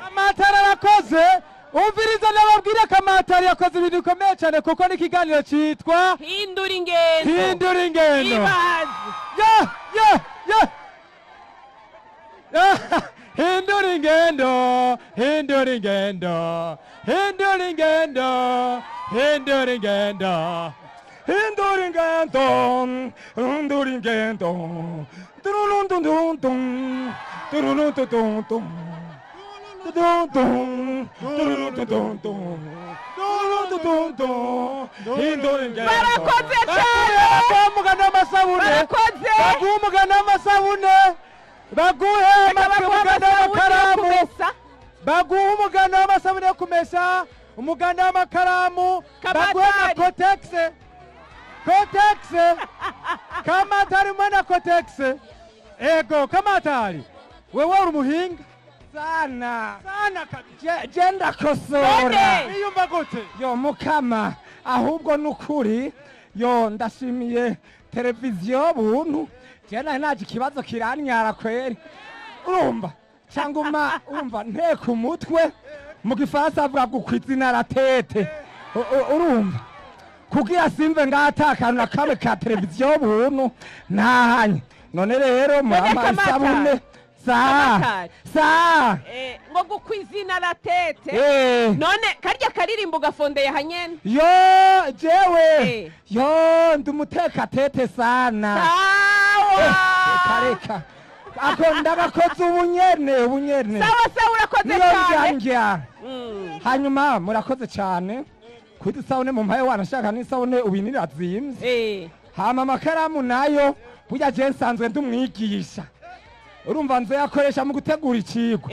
Kamatari arakoze. Umviriza nababwira Kamatari yakoze ibintu bikomeye cyane kuko n'ikiganiro cyitwa hindura ingendo. Hindura ingendo. Ibazi. Hindura ingendo, hindura ingendo, hindura ingendo, hindura ingendo, hindura ingendo, hindura ingendo, turulundundundum, turulundundundum, hindura ingendo. Barakoze cyane. Umuganda w'amasabune. Barakoze. Baguha umuganda w'amasabune. Baguhe umuganda w'amakaramu. Baguha umuganda w'amasabune yo kumesa. Umuganda w'amakaramu. Baguhe na kotegisi. Kotegisi. Kamatari mwana kotegisi. Ego Kamatari. Wewe uri umuhinga. sana kabisa. Je ndakosora. Niyumva gute? Yo mukama, ahubwo nukuri. Yo ndashimiye televiziyo buntu. Je naje ikibazo kiranyara kweri. Urumva? Cyangwa urumva nteka umutwe mu gifaransa avuga gukwizina la tete. Urumva? Kugira simve ngatakana kabe ka televiziyo buntu ntahanye. None rero mama isabune sa ngo gukwizina la tete none karya karirimbo gafondeye hanyene yo jewe yo ndumuteka tete sana sawa kareka ako ndagakoze ubunyene sawa urakoze cyane hanyuma murakoze cyane kwita isabune mu mpaye wanashaka n'isabune ubinira zimvye hama amakaramu nayo burya je nsanzwe ndumwigisha urumva nze yakoresha mu gutegura ikigo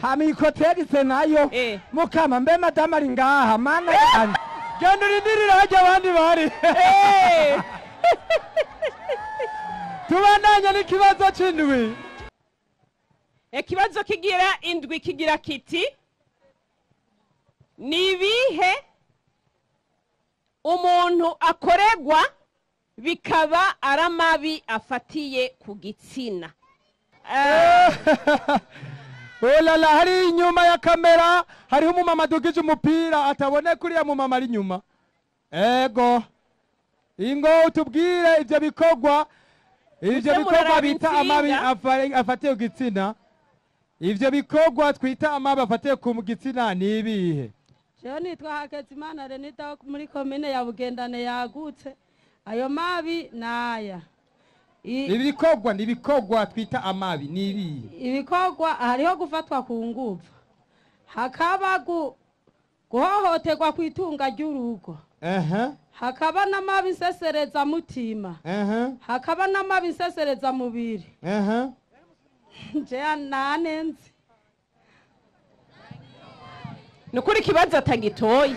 hama ikotegise nayo mukama mbe madama ari ngaha mana yanjye genda urindirira hajya abandi bari tubandanya n'ikibazo c'indwi. Ikibazo kigira indwi kigira kiti nibihe umuntu akoregwa bikaba aramabi afatiye ku gitsina. Olala hari inyuma ya kamera hariho umumama dugije umupira atabone kuriya mumama ari inyuma. Ego ingo utubwire ivyo bikorwa bita amabi afatiye ku gitsina. Ivyo bikorwa twita amabi afatiye ku gitsina ni ibihe? Jewe nitwa Hakizimana Renita muri komine ya Bugendane yagutse. Ayo mabi naya. Ibikorwa twita amabi ni ibihe? Ibikorwa hariho gufatwa ku nguvu. Hakaba guhohoterwa kwitunga ry'urugo. Hakaba n'amabi nsesereza mutima. Hakaba n'amabi nsesereza mubiri. Je nanenzi. Nukuri kibazo atagitoye.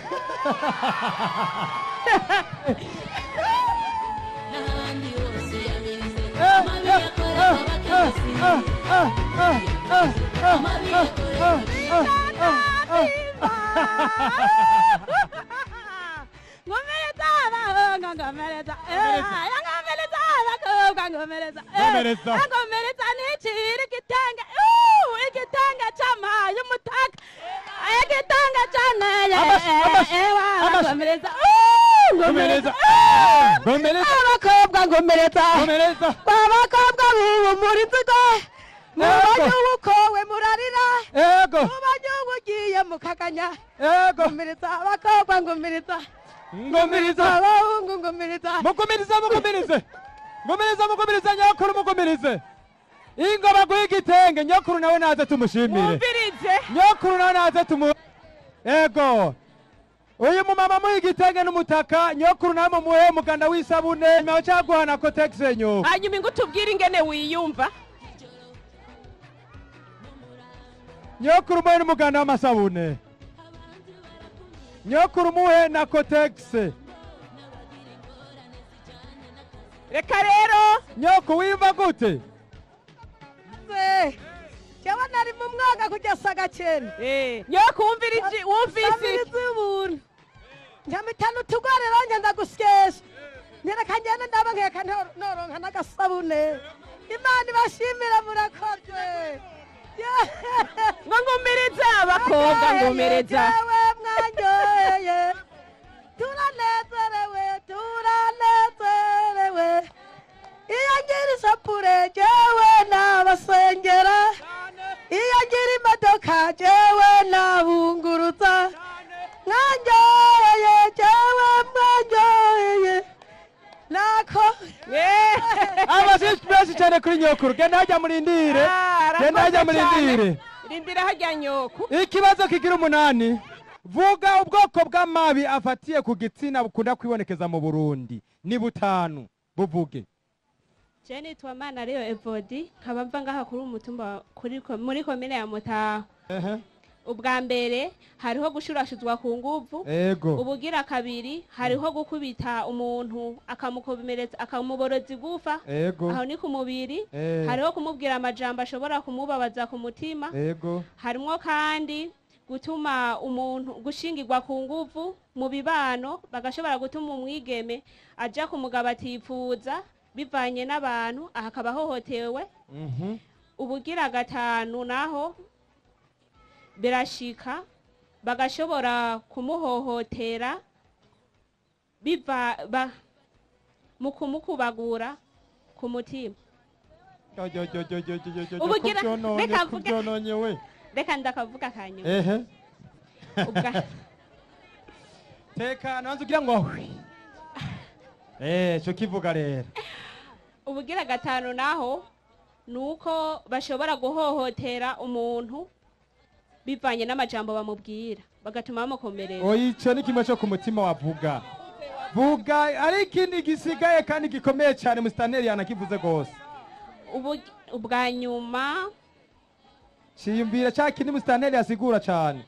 Ngomereza n'ikiri gitanga igitanga cy'amayi umutaka igitanga cyane ngomereza abakobwa ngomereza abakobwa b'umurizigo mubanye ubukowe murarira mubanye ubugiye mukaganya ngomereza abakobwa ngomereza abahungu mukomereze nyakuru mukomereze ingo baguha igitenge nyakuru nawe naze tumushimire nyakuru nawe naze ego uyu mumama muha igitenge n'umutaka nyakuru nawe mumuhe umuganda w'isabune nyuma cyaguhana kotegise nyoko hanyuma ingo utubwire ingene wiyumva nyakuru muhe n'umuganda w'amasabune nyakuru muhe na kotegise. Reka rero nyoko wimva gute? Jewe nari mu mwaka kugesa gakene nyoko wumvise ubuntu nyamitanu tugore ronje ndagusyesha nyereka ngene ndaba nkeka noronka n'agasabune Imana ibashimira murakoze ngo ngumiriza abakobwa ngumiriza jewe mwanyoye turanezerewe iyo ngira isapure jewe nabasengera iyo ngira imodoka jewe nabunguruza mwanyoye jewe mwanyoye nako abashitsi benshi cyane kuri nyokuru genda hajya murindire rindira hajya nyoko. Ikibazo kigira 8 vuga ubwoko bw'amabi afatiye ku gitsina bukunda kwibonekeza mu Burundi ni 5 buvuge. Je nitwa Manariyo Evodi nkaba mva ngaha kuri umutumba muri komine ya Mutaho. ubwa mbere hariho gushurashizwa ku nguvu. Ego. Ubugira kabiri hariho gukubita umuntu akamukomeretsa akamuboroza igufa. Ego. Aho ni ku mubiri. Hariho kumubwira amajambo ashobora kumubabaza ku mutima. Ego. Harimo kandi gutuma umuntu gushingirwa ku nguvu mu bibano, bagashobora gutuma umwigeme aja ku mugabo atifuza bivanye n'abantu akaba hohotewe. Ubugira gatanu naho birashika bagashobora kumuhohotera biva mu kumukubagura ku mutima. Ubugira reka ndakavuga kanyuma. Teka nanze ugira ngo cyo kivuga rero. Ubugira gatanu naho nuko bashobora guhohotera umuntu bivanye n'amajambo bamubwira bagatuma bamukomerera. Oyico ni kimwe cyo ku mutima wavuga. Vuga ari ikindi gisigaye kandi gikomeye cyane Mustaneri yanakivuze gose. Ubwa nyuma Shiyumbira cya kindi Mustaneri yasigura cyane.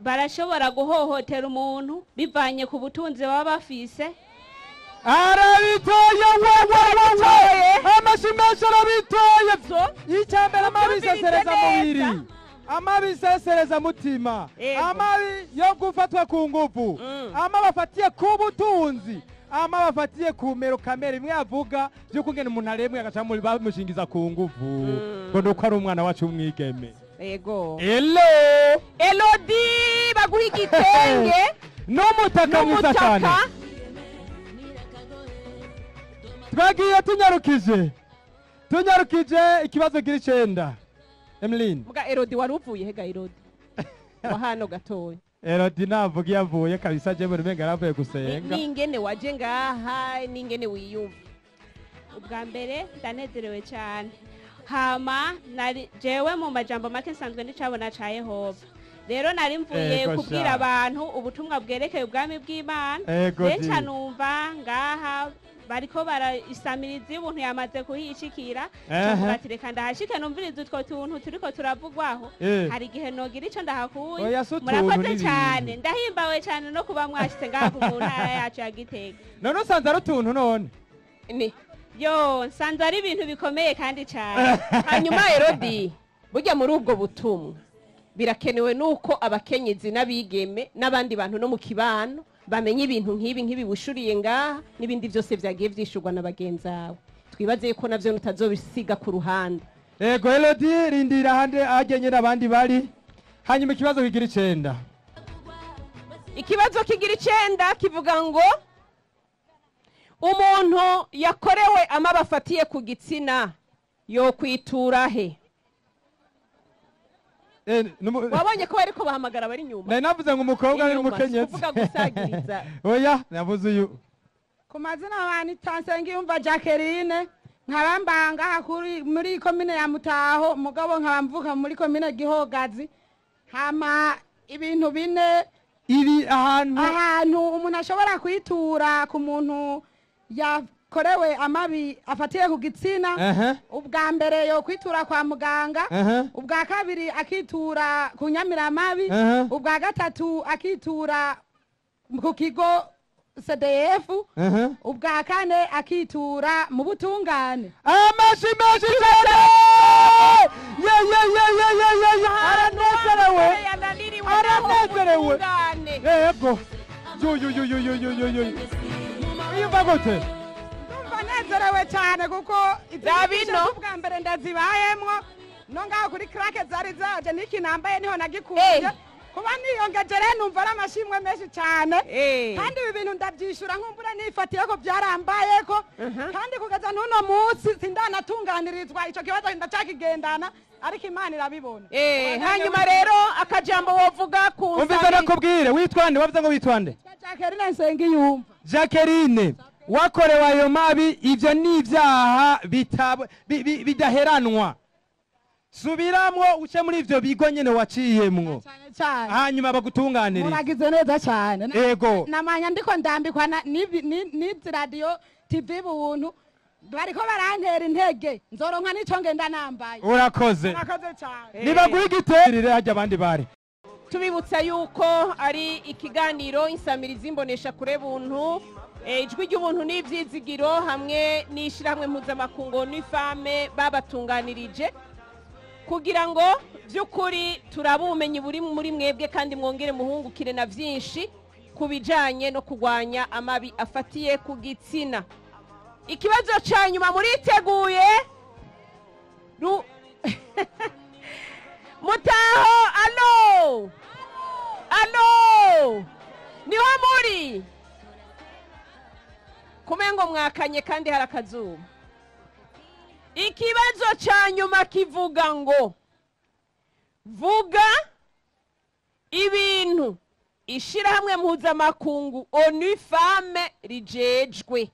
Barashobora guhohotera umuntu bivanye ku butunzi baba bafise. Arabitoye wewe amashimesho arabitoye icyambere amabisesereza mubiri amabisesereza mutima amabi yo gufatwa ku nguvu amabafatiye ku butunzi amabafatiye ku mero kamere imwe avuga byo kungena umuntu aremwe agaca muri bamushingiza ku nguvu ngo nuko ari umwana wacu umwigeme. Ego. Elodi baguha igitenge n'umutaka mwiza cyane. Twagiye tunyarukije ikibazo gira 9. Emeline. Muga Elodi wari uvuye hega Elodi. Wa hano gatoya. Elodi navuga yavuye kabisa je muri menga yaravuye gusenga. Ningene waje ngaha ningene wiyumva. Ubwa mbere ndanezerewe cyane. Hama jewe mu majambo make nsanzwe ndicabona ca Yehova. Rero nari mvuye kubwira abantu ubutumwa bwerekeye ubwami bw'Imana. Benshi numva ngaha bariko barayisamiriza ibintu yamaze kuhishikira. Cyangwa ati reka ndahashike numviriza utwo tuntu turiko turavugwaho. Hari igihe nogira ico ndahakuye. Murakoze cyane. Ndahimbawe cyane no kuba mwashitse ngaha mu ntara yacu ya Gitega. None usanze ari utuntu none. Ni Yo nsanze ari ibintu bikomeye kandi cyane. Hanyuma Elodi burya muri ubwo butumwa birakenewe nuko abakenyezi n'abigeme n'abandi bantu no mu kibano bamenye ibintu nk'ibi bushuriye ngaha n'ibindi byose byagiye vyishurwa na bagenzawe. Twibaze ko navyo nutazobisiga ku ruhande. Ego Elodi rindira hande agenye n'abandi bari. Hanyuma ikibazo kigira 9. Ikibazo kigira 9 kivuga ngo umuntu yakorewe amabafatiye ku gitsina yo kwitura he? Wabonye ko bariko bahamagara bari nyuma. Nari navuze ngo umukobwa ari umukenyezi. Uvuga gusagiriza. Oya navuze uyu. Ku mazina abantu Tansengiyumva Jacqueline nkabambanga muri komine ya Mutaho mugabo nkabamvuka muri komine Gihogazi. Hama ibintu bine iri ahantu umuntu ashobora kwitura ku muntu yakorewe amabi afatiye ku gitsina. Ubwa mbere yo kwitura kwa muganga. Ubwa kabiri akitura ku nyamiramabi. Ubwa gatatu akitura ku kigo CDF. Ubwa kane akitura mu butungane. Amashimeshi cyane. Aranezerewe. Yego. Yo. Yumva gute? Ndumva nezerewe cyane kuko Zabino ubwa mbere ndazibayemwo no ngaho kuri krake zari zaje niki nambaye niho nagikunze kuba niyongeje rero numva ari amashimwe menshi cyane kandi ibi bintu ndabyishura nkumbura nifatiye ko byarambaye ko kandi kugeza n'uno munsi sindanatunganirizwa ico kibazo ndacakigendana ariko Imana irabibona. Hanyuma rero akajambo wovuga ku Umviza nakubwire witwande wavuze ngo witwande? Jacqueline Nsengiyumva. Jacqueline wakorewe ayo mabi ivyo ni ivyaha bidaheranwa. Subiramwo uce muri ivyo bigo nyene waciyemwo. Hanyuma bagutunganire. Muragize neza cyane. Ego. Namanya ndiko ndambikwa ni radio TV buntu bariko barantera intege nzoronka n'ico ngenda nambaye. Urakoze. Urakoze cyane. Nibaguha igiterire hajya abandi bari. Tubibutsa yuko ari ikiganiro insamirizi imbonesha kure buntu ijwi ry'ubuntu n'ivyizigiro hamwe n'ishirahamwe mpuzamakungu n'ifame babatunganirije kugira ngo by'ukuri turabumenyi buri muri mwebwe kandi mwongere muhungukire na vyinshi kubijanye no kugwanya amabi afatiye ku gitsina. Ikibazo ca nyuma muriteguye Mutaho, alo! Alo! Niho muri? Kumengo mwakanye kandi harakazuba. Ikibazo ca nyuma kivuga ngo vuga ibintu ishirahamwe mpuzamakungu ONU Femme rijejwe.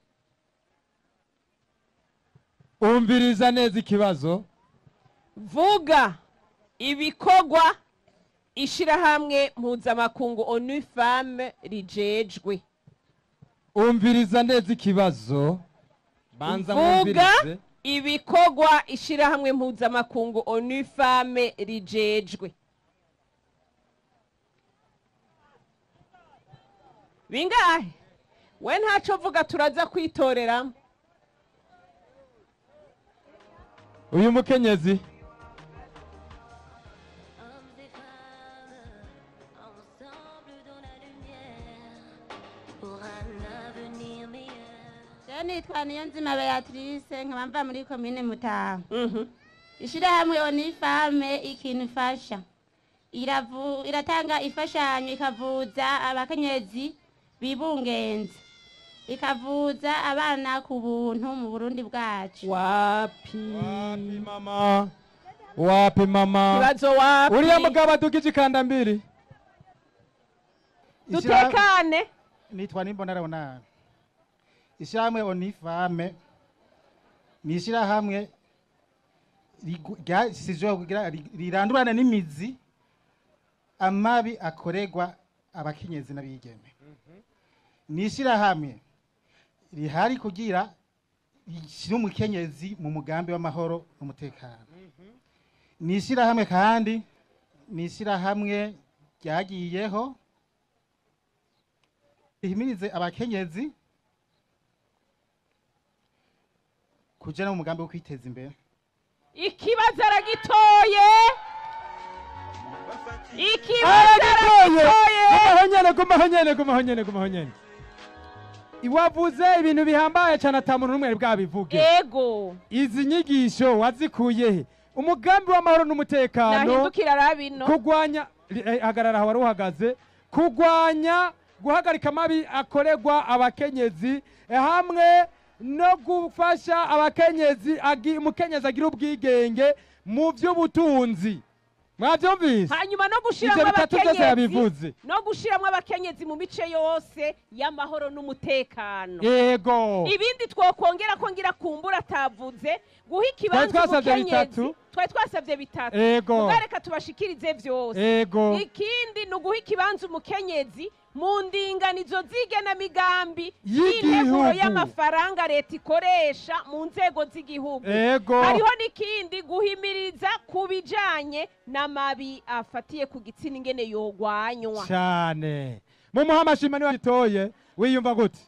Umviriza neza ikibazo. Vuga ibikorwa ishirahamwe mpuzamakungu ONU Femme rijejwe. Umviriza neza ikibazo. Banza Vuga mwumvirize. ibikorwa ishirahamwe mpuzamakungu ONU Femme rijejwe. Bingahe? We ntaco vuga turaza kwitorera. Uyu mukenyezi. Nitwa Niyonzima Beatrice nkaba mva muri komine Mutaho. Ishirahamwe ONU Femme ikintu ifasha iratanga ifashanyo ikavuza abakenyezi bibungenze ikavuza abana ku buntu mu Burundi bwacu. Wapi mama? Wapi mama? Kibazo wapi? Uriya mugabo adugije ikanda mbiri. Dutekane. Nitwa Nimbona Leonard. Ishirahamwe ONU Femme ni ishirahamwe rirandurana n'imizi amabi akoregwa abakenyezi n'abigeme. Ni ishirahamwe rihari kugira rishyire umukenyezi mu mugambi w'amahoro n'umutekano. Ni ishirahamwe kandi ni ishirahamwe ryagiyeho rihimirize abakenyezi kujana mu mugambi wo kwiteza imbere. Ikibazo aragitoye. Ikibazo aragitoye. Gumahonyene. Iwavuze ibintu bihambaye cyane atamuntu numwe bwabivuge. Ego. Izi nyigisho wazikuye he? Umugambi w'amahoro n'umutekano. Nahindukira rabino. Kugwanya hagarara wari uhagaze. Kugwanya guhagarika amabi akoregwa abakenyezi hamwe no gufasha abakenyezi umukenyezi agira ubwigenge mu by'ubutunzi. Mwabyumvise? Hanyuma no gushiramwe abakenyezi mu mice yose y'amahoro n'umutekano. Yego. Ibindi twokongera kongira kumbura tavuze guha ikibanza umukenyezi. Twari twasavye bitatu. Mugareka tubashikirize vyose. Ikindi no guha ikibanza umukenyezi mu ndinganizo zigena migambi y'integuro y'amafaranga leta ikoresha mu nzego z'igihugu. Hariho n'ikindi guhimiriza kubijanye n'amabi afatiye ku gitsina ingene yogwanywa cyane. Mu muhamashima ni witoye wiyumva gute?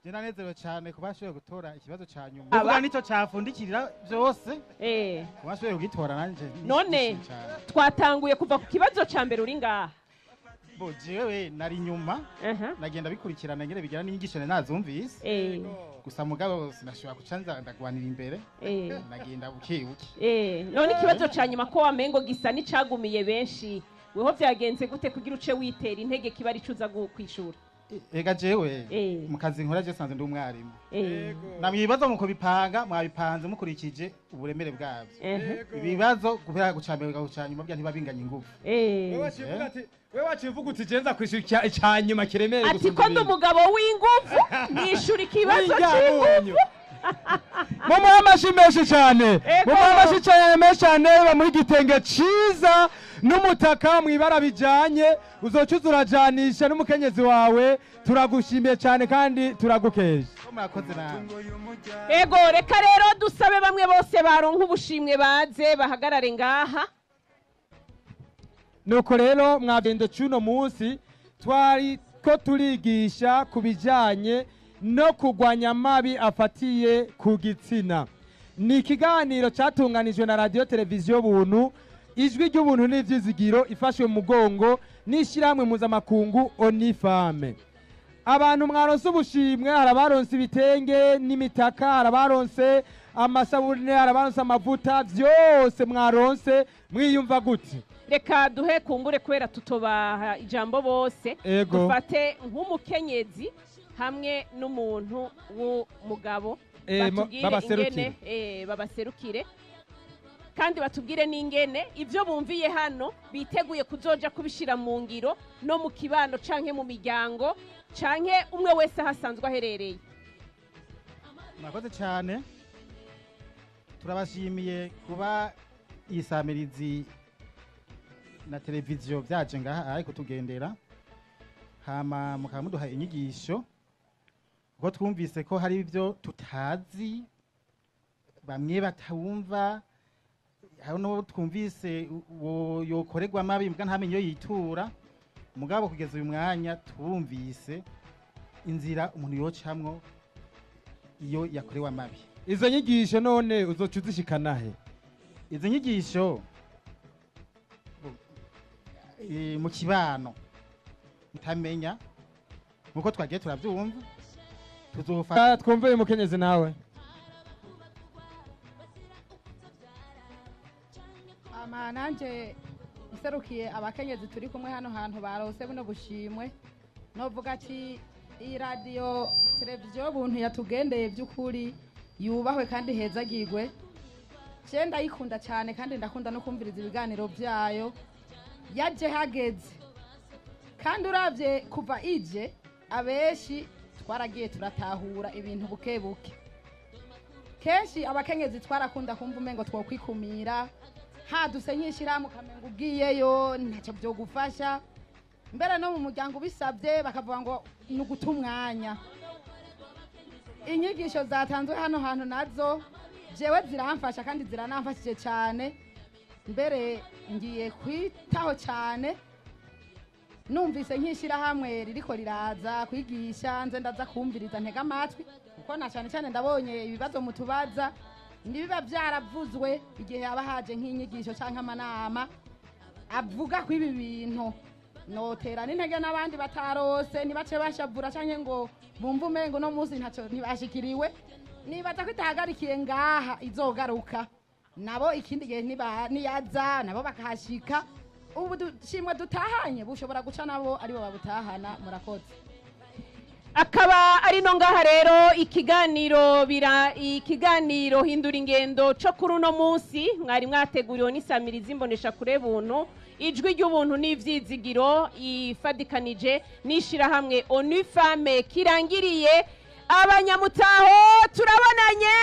Jena nezerewe cyane kubashoboye gutora ikibazo ca nyuma. Uvuga nico cafundikirira byose. Kubashoboye kugitora nanje. None twatanguye kuva ku kibazo ca mbere uri ngaha. Bo jewe nari nyuma nagenda bikurikirana ngere bigera n'inyigisho nazumvise gusa mugabo sinashobora kucanza ndagwanira imbere nagenda bukebuke none ikibazo ca nyuma ko wamengo gisa n'icagumiye benshi weho vyagenze gute kugira uce witera intege kiba ari cuza kwishura? Ega jewe mu kazi nkora je sanze ndi umwarimu namibazo muko bipanga mwabipanze mukurikije uburemere bwavyo ibibazo kubera gucambera gucanyuma bya ntibabinganye ingufu we wacivuga uti jenza kwishura icyanyuma kiremere ati ko ndi umugabo w'ingufu nishura ikibazo cy'ingufu. Mama amashimeshi cyane ba muri gitenge ciza n'umutaka mwibara bijanye uzocuza urajanisha n'umukenyezi wawe. Turagushimiye cyane kandi turagukeje. murakoze namwe. Ego reka rero dusabe bamwe bose baronka ubushimwe baze bahagarare ngaha. Nuko rero mwagendo cuno munsi twari ko turigisha kubijanye no kugwanya mabi afatiye ku gitsina. Ni ikiganiro cyatunganijwe na radio televiziyo Buntu, ijwi ry'ubuntu n'ivyizigiro ifashwe mu mugongo n'ishyirahamwe mpuzamakungu Onifame. Abantu mwaronse ubushimwe, harabaronse ibitenge n'imitaka, harabaronse amasabune, harabaronse amavuta, byose mwaronse mwiyumva gute? Reka duhe kumbure kubera tutobaha ijambo bose. Dufate nk'umukenyezi hamwe n'umuntu w'umugabo babaserukire kandi batubwire n'ingene ibyo bumviye hano biteguye kuzoja kubishira mu ngiro no mu kibano canke mu miryango canke umwe wese hasanzwe aherereye. Murakoze cyane, turabashimiye kuba isamirizi na televiziyo byaje ngaha ariko tugendera hama mukaba muduha inyigisho ngo twumvise ko hari ibyo tutazi bamwe batawumva, hari no twumvise yokorerwa mabi mbwa ntamenye yo yitura, mugabo kugeza uyu mwanya twumvise inzira umuntu yocamwo iyo yakorewa mabi. Izo nyigisho none uzoca uzishikana he? Izo nyigisho mu kibano mutamenya nkuko twagiye turabyumva tuzofata. Twumve uyu mukenyezi nawe. Nanje nserukiye abakenyezi turi kumwe hano hantu barose buno bushimwe, novuga ati iyi radio televiziyo Buntu yatugendeye by'ukuri yubahwe kandi hezagirwe. Je ndayikunda cyane kandi ndakunda no kumviriza ibiganiro byayo. Yaje hageze kandi uravye kuva ije abeshi twaragiye turatahura ibintu buke buke. Kenshi abakenyezi twarakunda kumva umengo twokwikumira, haduse nk'ishiramu kamengo ugiyeyo ntacyo byo gufasha, mbere no mu muryango bisabye bakavuga ngo nuguta umwanya. Inyigisho zatanzwe hano hantu nazo jewe ziramfasha kandi ziranamfashije cyane, mbere ngiye kwitaho cyane. Numvise nk'ishirahamwe ririko riraza kwigisha nze ndaza kumviriza ntega amatwi kuko na cyane cyane ndabonye ibibazo mutubaza nibiba byaravuzwe igihe haba haje nk'inyigisho canke amanama avuga ko ibi bintu notera n'intege n'abandi batarose nibace bashavura canke ngo bumva umengo no munsi ntaco ntibashikiriwe, nibaza ko itahagarikiye ngaha izogaruka nabo ikindi gihe niyaza nabo bakahashika. Ubu dushimwe dutahanye bushobora guca nabo aribo babutahana. Murakoze. Akaba ari no ngaha rero ikiganiro hindura ingendo cyo kuri uno munsi mwari mwateguriwe n'isamirizi imbonesha kure Buntu, ijwi ry'ubuntu n'ivyizigiro ifadikanije n'ishirahamwe Onifame kirangiriye. Abanyamutaho turabonanye.